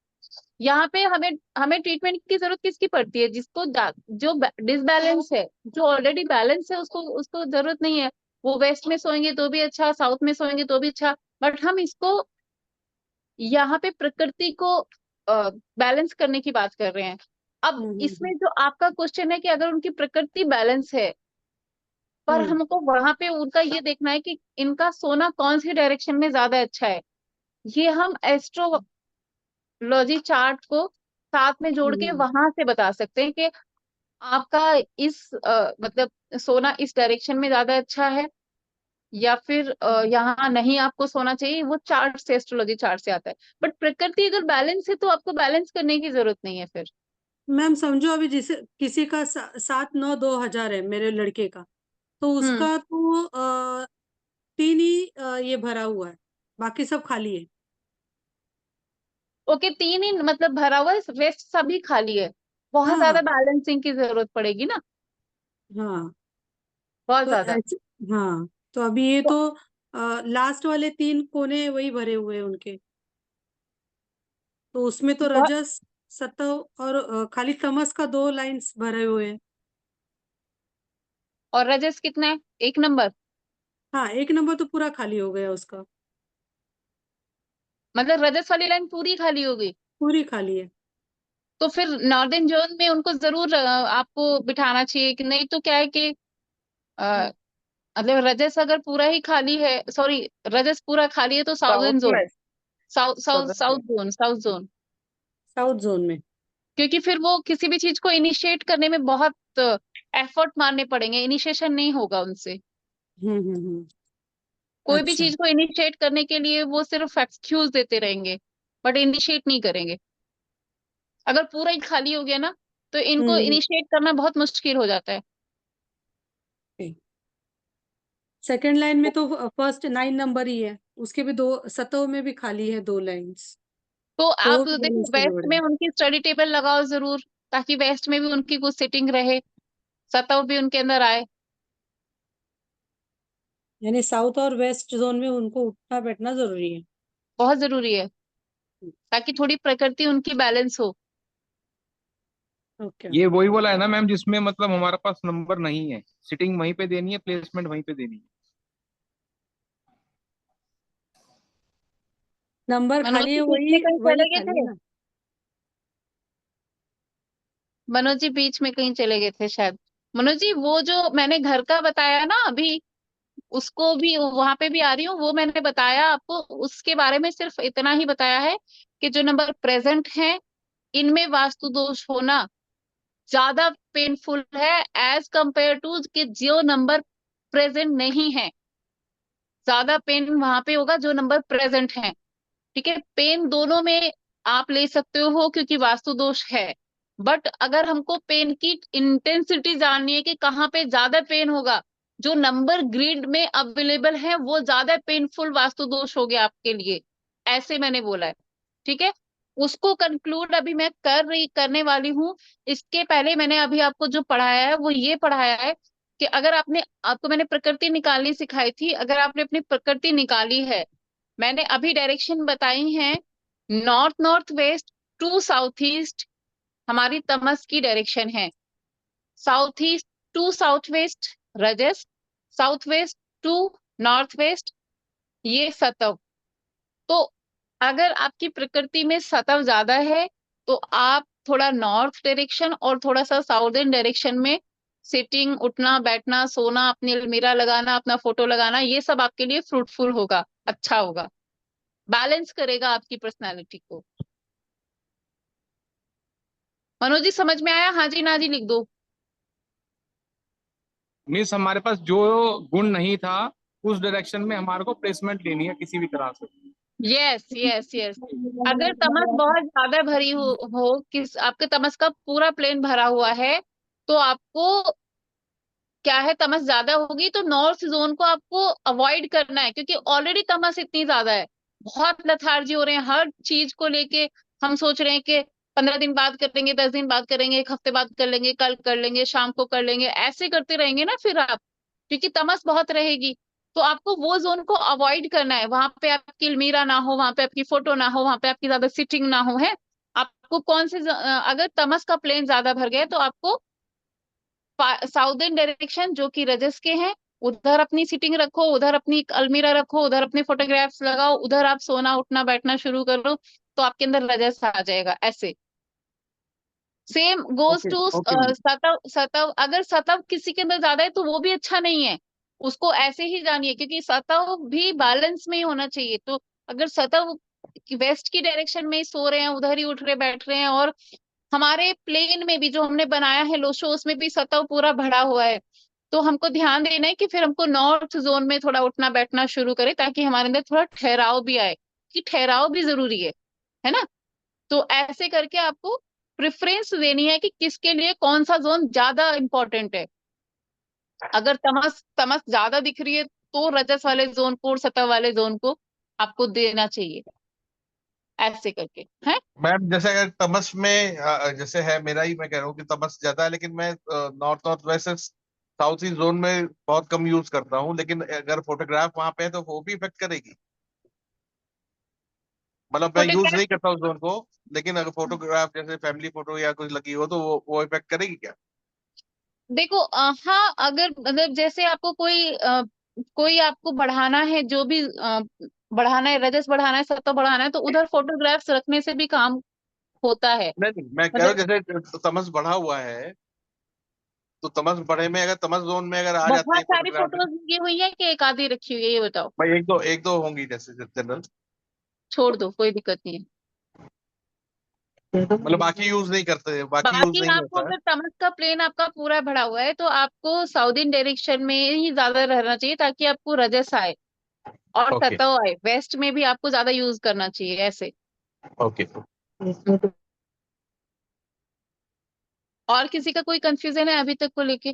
यहाँ पे हमें हमें ट्रीटमेंट की जरूरत किसकी पड़ती है? जिसको जो डिसबैलेंस है, जो ऑलरेडी बैलेंस है, उसको उसको जरूरत नहीं है। वो वेस्ट में सोएंगे तो भी अच्छा, साउथ में सोएंगे तो भी अच्छा, बट हम इसको यहाँ पे प्रकृति को बैलेंस करने की बात कर रहे हैं। अब इसमें जो आपका क्वेश्चन है कि अगर उनकी प्रकृति बैलेंस है, पर हमको वहां पे उनका ये देखना है कि इनका सोना कौन सी डायरेक्शन में ज्यादा अच्छा है। ये हम एस्ट्रोलॉजी चार्ट को साथ में जोड़ के वहां से बता सकते हैं कि आपका इस मतलब सोना इस डायरेक्शन में ज्यादा अच्छा है, या फिर यहाँ नहीं आपको सोना चाहिए। वो चार्ट से, एस्ट्रोलॉजी चार्ट से आता है। बट प्रकृति अगर बैलेंस है तो आपको बैलेंस करने की जरूरत नहीं है फिर। मैम समझो अभी जिसे किसी का 7-9-2000 है, मेरे लड़के का, तो उसका तो 3 ही ये भरा हुआ है, बाकी सब खाली है। ओके, 3 ही मतलब भरा हुआ है, वेस्ट सभी खाली है। बहुत ज्यादा हाँ बैलेंसिंग की जरूरत पड़ेगी ना, हाँ, बहुत तो ज्यादा। ऐसे, हाँ, तो अभी ये तो तो लास्ट वाले 3 कोने वही भरे हुए हैं उनके, तो उसमें तो बहुत, रजस, सतव और खाली तमस का 2 लाइंस भरे हुए हैं। और रजस कितना है? 1 नंबर। हाँ, 1 नंबर तो पूरा खाली हो गया उसका, मतलब रजस वाली लाइन पूरी खाली हो गई। पूरी खाली है। तो फिर नॉर्दर्न जोन में उनको जरूर आपको बिठाना चाहिए, कि नहीं तो क्या है कि अ, मतलब रजस अगर पूरा ही खाली है, सॉरी, रजस पूरा खाली है तो साउथ साउदर्न में, zone, south south southern south में। Zone, south zone. South zone में। क्योंकि फिर वो किसी भी चीज को इनिशिएट करने में बहुत एफर्ट मारने पड़ेंगे, इनिशिएशन नहीं होगा उनसे। हम्म। कोई भी अच्छा। चीज को इनिशिएट करने के लिए वो सिर्फ एक्सक्यूज देते रहेंगे, बट इनिशिएट नहीं करेंगे। अगर पूरा ही खाली हो गया ना, तो इनको हम्म। इनिशिएट करना बहुत मुश्किल हो जाता है। सेकेंड लाइन में तो फर्स्ट 9 नंबर ही है, उसके भी 2 सतह में भी खाली है 2 लाइंस, तो तो वो आप भी देखो, बैलेंस करना वेस्ट में पड़ेगा। उनकी स्टडी टेबल लगाओ जरूर, ताकि वेस्ट में भी उनकी कुछ सिटिंग रहे, सतह भी उनके अंदर आए। यानी साउथ और वेस्ट जोन में उनको उठना बैठना जरूरी है। बहुत जरूरी है, ताकि थोड़ी प्रकृति उनकी बैलेंस हो। ओके। ये वही वाला है ना मैम, जिसमें मतलब हमारे पास नंबर नहीं है, सिटिंग वहीं पे देनी है, प्लेसमेंट वहीं पे देनी है। नंबर मनोज खाली है, जी बीच वही में कहीं वही चले गए खाली है थे, ना। मनोज जी बीच में कहीं चले गए थे शायद। मनोज जी, वो जो मैंने घर का बताया ना अभी, उसको भी वहां पे भी आ रही हूँ, वो मैंने बताया आपको, उसके बारे में सिर्फ इतना ही बताया है कि जो नंबर प्रेजेंट है, इनमें वास्तु दोष होना ज्यादा पेनफुल है एज कंपेयर टू कि जो नंबर प्रेजेंट नहीं है। ज्यादा पेन वहां पे होगा जो नंबर प्रेजेंट है। ठीक है, पेन दोनों में आप ले सकते हो क्योंकि वास्तु दोष है। बट अगर हमको पेन की इंटेंसिटी जाननी है कि कहाँ पे ज्यादा पेन होगा, जो नंबर ग्रिड में अवेलेबल है वो ज्यादा पेनफुल वास्तु दोष हो गया आपके लिए, ऐसे मैंने बोला है। ठीक है, उसको कंक्लूड अभी मैं करने वाली हूँ। इसके पहले मैंने अभी आपको जो पढ़ाया है वो ये पढ़ाया है कि अगर आपको मैंने प्रकृति निकालनी सिखाई थी, अगर आपने अपनी प्रकृति निकाली है, मैंने अभी डायरेक्शन बताई हैं north north west to south east हमारी तमस की डायरेक्शन है। South east to south west रजस, south west to north west ये सतव। तो अगर आपकी प्रकृति में सतव ज्यादा है तो आप थोड़ा नॉर्थ डायरेक्शन और थोड़ा सा साउदर्न डायरेक्शन में सिटिंग, उठना बैठना, सोना, अपनी अलमीरा लगाना, अपना फोटो लगाना, ये सब आपके लिए फ्रूटफुल होगा, अच्छा होगा, बैलेंस करेगा आपकी पर्सनालिटी को। मनोज जी समझ में आया? हाँ जी ना जी लिख दो। मीन्स हमारे पास जो गुण नहीं था उस डायरेक्शन में हमारे को प्लेसमेंट लेनी है किसी भी तरह से। Yes yes yes. अगर तमस बहुत ज्यादा भरी हो किस आपके तमस का पूरा प्लेन भरा हुआ है तो आपको क्या है, तमस ज्यादा होगी तो नॉर्थ जोन को आपको अवॉइड करना है, क्योंकि ऑलरेडी तमस इतनी ज्यादा है, बहुत लथार्जी हो रहे हैं हर चीज को लेके। हम सोच रहे हैं कि 15 दिन बाद करेंगे, 10 दिन बाद करेंगे, एक हफ्ते बाद कर लेंगे, कल कर लेंगे, शाम को कर लेंगे, ऐसे करते रहेंगे ना फिर आप, क्योंकि तमस बहुत रहेगी। तो आपको वो जोन को अवॉइड करना है, वहां पे आपकी अलमीरा ना हो, वहां पे आपकी फोटो ना हो, वहां पे आपकी ज्यादा सिटिंग ना हो, है। आपको कौन से अगर तमस का प्लेन ज्यादा भर गया तो आपको साउदर्न डायरेक्शन जो कि रजस के हैं उधर अपनी सीटिंग रखो, उधर अपनी अलमीरा रखो, उधर अपने फोटोग्राफ्स लगाओ, उधर आप सोना उठना बैठना शुरू करो, तो आपके अंदर रजस आ जाएगा। ऐसे same goes okay to okay सतव। सतव अगर सतव किसी के अंदर ज्यादा है तो वो भी अच्छा नहीं है, उसको ऐसे ही जानिए, क्योंकि सतव भी बैलेंस में ही होना चाहिए। तो अगर सतव वेस्ट की डायरेक्शन में ही सो रहे हैं, उधर ही उठ रहे बैठ रहे हैं, और हमारे प्लेन में भी जो हमने बनाया है लोशो उसमें भी सतह पूरा भरा हुआ है, तो हमको ध्यान देना है कि फिर हमको नॉर्थ जोन में थोड़ा उठना बैठना शुरू करें, ताकि हमारे अंदर थोड़ा ठहराव भी आए, कि ठहराव भी जरूरी है ना। तो ऐसे करके आपको प्रेफरेंस देनी है कि किसके लिए कौन सा जोन ज्यादा इंपॉर्टेंट है। अगर तमस तमस ज्यादा दिख रही है तो रजस वाले जोन को और सतह वाले जोन को आपको देना चाहिए, ऐसे करके है। मैम जैसे अगर तमस में जैसे है मेरा ही, मैं कह रहा हूँ कि तमस ज्यादा है, लेकिन मैं north north waste south east zone में बहुत कम यूज करता हूँ, लेकिन अगर फोटोग्राफ वहां पे है तो वो भी इफेक्ट करेगी। मतलब मैं यूज नहीं फोटोग्राफ करता उस जोन को, लेकिन अगर फोटोग्राफ जैसे फैमिली फोटो या कुछ लगी हो तो वो इफेक्ट करेगी क्या? देखो हाँ, अगर मतलब जैसे आपको कोई आपको बढ़ाना है, जो भी बढ़ाना है, रजस बढ़ाना है, सत्व बढ़ाना है, तो उधर फोटोग्राफ्स रखने से भी काम होता है। नहीं नहीं, मैं कह रहा हूँ मतलब जैसे तमस बढ़ा हुआ है तो तमस बढ़े में अगर तमस जोन में अगर आ जाती बहुत है सारी फोटोग्राफ, फोटोज लगी हुई है कि एक आधी रखी हुई है, ये बताओ। भाई एक दो होंगी जैसे जनरल, छोड़ दो, कोई दिक्कत नहीं है। मतलब बाकी यूज नहीं करते, बाकी यूज बाकी नहीं आपको होता है। अगर तमस का प्लेन आपका पूरा भरा हुआ है तो आपको साउथ इंडियन डायरेक्शन में ही ज्यादा रहना चाहिए, ताकि आपको रजस आए और ओके सतह आए। वेस्ट में भी आपको ज्यादा यूज करना चाहिए, ऐसे। ओके। और किसी का कोई कंफ्यूजन है अभी तक को लेके?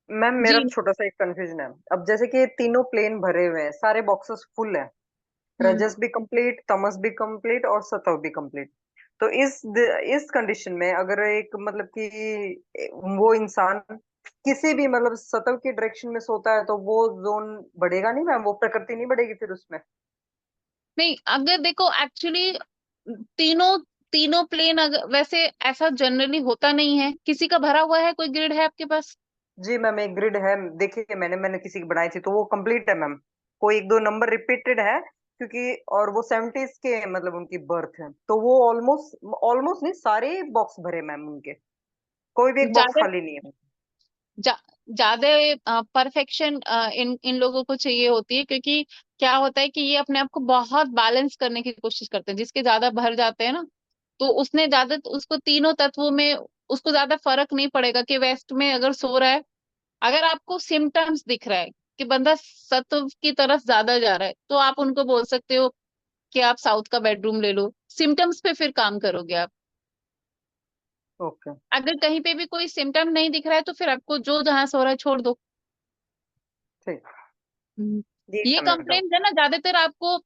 मैम मेरा जी। छोटा सा एक कंफ्यूजन है। अब जैसे कि ये तीनों प्लेन भरे हुए हैं, सारे बॉक्सेस फुल है, रजस भी कंप्लीट, तमस भी कंप्लीट और सतव भी कंप्लीट। तो इस कंडीशन में अगर एक मतलब कि वो इंसान किसी भी मतलब सतव की डायरेक्शन में सोता है तो वो जोन बढ़ेगा नहीं मैम, वो प्रकृति नहीं बढ़ेगी फिर उसमें? नहीं, अगर देखो एक्चुअली तीनों तीनों प्लेन अगर वैसे ऐसा जनरली होता नहीं है, किसी का भरा हुआ है, कोई ग्रिड है आपके पास? जी मैम एक ग्रिड है, देखिए मैंने किसी की बनाई थी तो वो कंप्लीट है मैम। कोई एक दो नंबर रिपीटेड है क्योंकि, और वो 70s के मतलब उनकी बर्थ है, तो वो ऑलमोस्ट ऑलमोस्ट नहीं, सारे बॉक्स भरे मैम उनके, कोई भी एक बॉक्स ज्यादा खाली नहीं है। जा, ज्यादा परफेक्शन इन इन लोगों को चाहिए होती है, क्योंकि क्या होता है कि ये अपने आप को बहुत बैलेंस करने की कोशिश करते हैं। जिसके ज्यादा भर जाते हैं ना, तो उसने ज्यादा उसको तीनों तत्वों में उसको ज्यादा फर्क नहीं पड़ेगा कि वेस्ट में अगर सो रहा है। अगर आपको सिम्टम्स दिख रहा है कि बंदा सत्व की तरफ ज्यादा जा रहा है, तो आप उनको बोल सकते हो कि आप साउथ का बेडरूम ले लो। सिम्टम्स पे फिर काम करोगे आप। ओके अगर कहीं पे भी कोई सिम्टम नहीं दिख रहा है तो फिर आपको जो जहां सो रहा है छोड़ दो। ठीक, हम्म। ये ये था मेरा डाउट। कंप्लेंट है ना, ज्यादातर आपको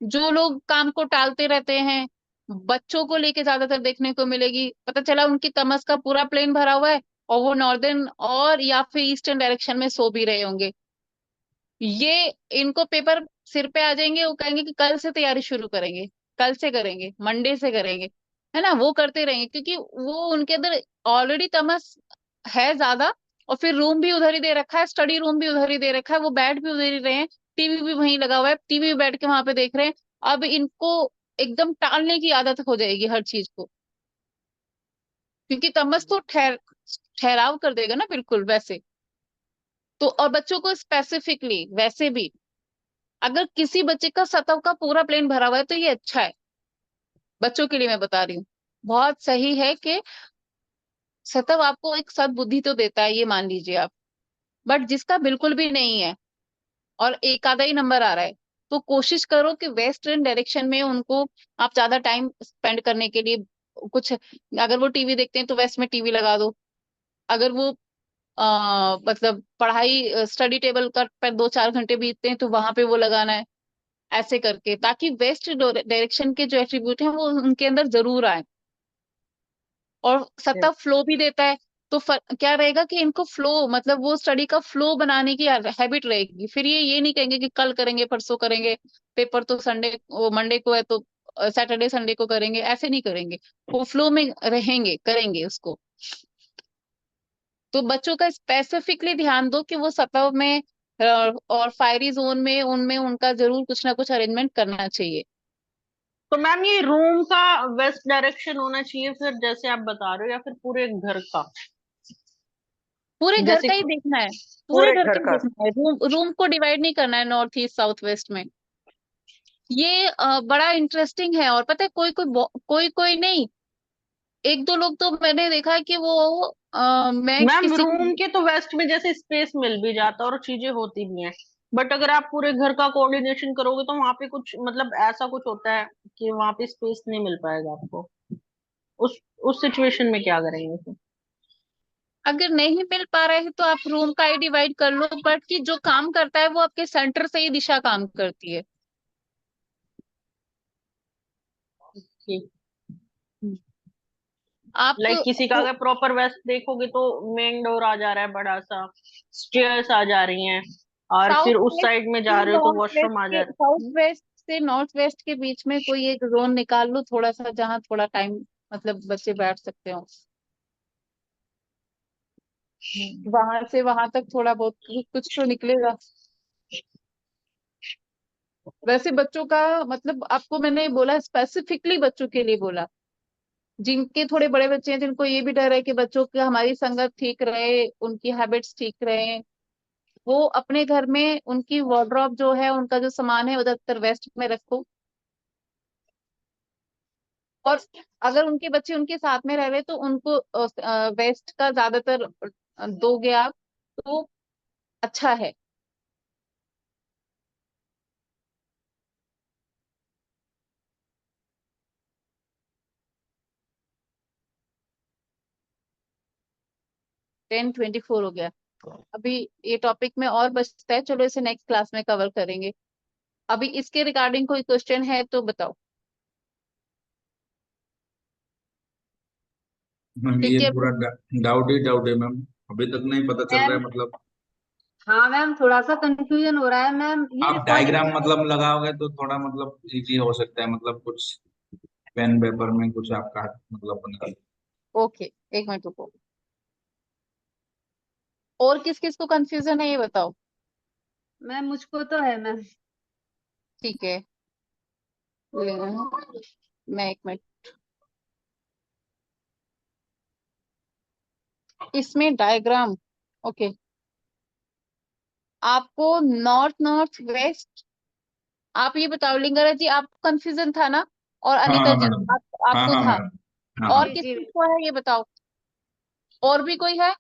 जो लोग काम को टालते रहते हैं, बच्चों को लेके ज्यादातर देखने को मिलेगी। पता चला उनकी तमस का पूरा प्लेन भरा हुआ है और वो नॉर्दर्न और या फिर ईस्टर्न डायरेक्शन में सो भी रहे होंगे। ये इनको पेपर सिर पे आ जाएंगे, वो कहेंगे कि कल से तैयारी शुरू करेंगे, कल से करेंगे, मंडे से करेंगे, है ना, वो करते रहेंगे, क्योंकि वो उनके अंदर ऑलरेडी तमस है ज्यादा। और फिर रूम भी उधर ही दे रखा है, स्टडी रूम भी उधर ही दे रखा है, वो बैठ भी उधर ही रहे हैं, टीवी भी वहीं लगा हुआ है, टीवी भी बैठ के वहां पे देख रहे हैं। अब इनको एकदम टालने की आदत हो जाएगी हर चीज को, क्योंकि तमस तो ठहराव कर देगा ना बिल्कुल वैसे। तो और बच्चों को स्पेसिफिकली वैसे भी, अगर किसी बच्चे का सतह का पूरा प्लेन भरा हुआ है तो ये अच्छा है, बच्चों के लिए मैं बता रही हूँ, बहुत सही है कि सतह आपको एक सद्बुद्धि तो देता है, ये मान लीजिए आप। बट जिसका बिल्कुल भी नहीं है और एक आधा ही नंबर आ रहा है, तो कोशिश करो कि वेस्टर्न डायरेक्शन में उनको आप ज्यादा टाइम स्पेंड करने के लिए कुछ, अगर वो टीवी देखते हैं तो वेस्ट में टीवी लगा दो। अगर वो मतलब पढ़ाई स्टडी टेबल का पर 2-4 घंटे बीतते हैं तो वहां पे वो लगाना है, ऐसे करके, ताकि वेस्ट डायरेक्शन के जो एट्रीब्यूट हैं वो उनके अंदर जरूर आए। और सत्ता फ्लो भी देता है, तो क्या रहेगा कि इनको फ्लो, मतलब वो स्टडी का फ्लो बनाने की हैबिट रहेगी। फिर ये नहीं कहेंगे कि कल करेंगे, परसों करेंगे, पेपर तो संडे मंडे को है तो सैटरडे संडे को करेंगे, ऐसे नहीं करेंगे। वो फ्लो में रहेंगे, करेंगे उसको। तो बच्चों का स्पेसिफिकली ध्यान दो कि वो सतह में और फायरी जोन में, उनमें उनका जरूर कुछ ना कुछ अरेंजमेंट करना चाहिए। तो मैम ये रूम का वेस्ट डायरेक्शन होना चाहिए फिर, जैसे आप बता रहे हो, या फिर पूरे घर का? पूरे घर जैसे का ही देखना है, पूरे पूरे घर घर का ही का। देखना है, रूम को डिवाइड नहीं करना है नॉर्थ ईस्ट साउथ वेस्ट में। ये बड़ा इंटरेस्टिंग है। और पता है, कोई कोई नहीं, एक दो लोग तो मैंने देखा है कि वो मैं मैम किसी रूम के तो वेस्ट में जैसे स्पेस मिल भी जाता है और चीजें होती भी हैं, बट अगर आप पूरे घर का कोऑर्डिनेशन करोगे तो वहां पे कुछ मतलब ऐसा कुछ होता है कि वहां पे स्पेस नहीं मिल पाएगा आपको। उस सिचुएशन में क्या करेंगे फिर? अगर नहीं मिल पा रहे हैं तो आप रूम का ही डिवाइड कर लो, बट कि जो काम करता है वो आपके सेंटर से ही दिशा काम करती है। ठीक। आप लाइक किसी का अगर प्रॉपर वेस्ट देखोगे तो मेन डोर आ जा रहा है बड़ा सा, स्टेयर्स आ जा रही हैं, और साउथ फिर उस वेस्ट साइड में जा से रहे हो तो नॉर्थ वेस्ट वॉशरूम आ जा के, रहा साउथ है। वेस्ट से नॉर्थ वेस्ट के बीच में कोई एक जोन निकाल लो थोड़ा सा, जहाँ थोड़ा टाइम मतलब बच्चे बैठ सकते हो। वहां से वहां तक थोड़ा बहुत कुछ तो निकलेगा। वैसे बच्चों का मतलब, आपको मैंने बोला स्पेसिफिकली बच्चों के लिए बोला, जिनके थोड़े बड़े बच्चे हैं, जिनको ये भी डर है कि बच्चों की हमारी संगत ठीक रहे, उनकी हैबिट्स ठीक रहे, वो अपने घर में उनकी वार्डरोब जो है, उनका जो सामान है उधर वेस्ट में रखो। और अगर उनके बच्चे उनके साथ में रह रहे तो उनको वेस्ट का ज्यादातर दोगे आप, तो अच्छा है। टेन 24 हो गया। अभी ये टॉपिक में और बचता है, चलो इसे नेक्स्ट क्लास में कवर करेंगे। अभी इसके रिगार्डिंग कोई क्वेश्चन है तो बताओ। मैम ये ठीक है पूरा डाउट है मैम, अभी तक नहीं पता चल रहा है मैम, मतलब। हाँ मैम, थोड़ा सा कंफ्यूजन हो रहा है मैम, ये आप रिकॉर्डिंग। डायग्राम मतलब लगाओगे तो थोड़ा मतलब इजी हो सकता है, मतलब कुछ पेन पेपर में कुछ आपका मतलब बना। ओके, एक मिनट रुको। और किस किस को कंफ्यूजन है ये बताओ। मैम मुझको तो है मैम। ठीक है, मैं एक मिनट, इसमें डायग्राम। ओके, आपको नॉर्थ नॉर्थ वेस्ट, आप ये बताओ लिंगारा जी, आपको कंफ्यूजन था ना? और हाँ अनिता हाँ जी, मैडम। हाँ आपको हाँ था? मैडम। हाँ और हाँ। किस जी किस को है ये बताओ, और भी कोई है?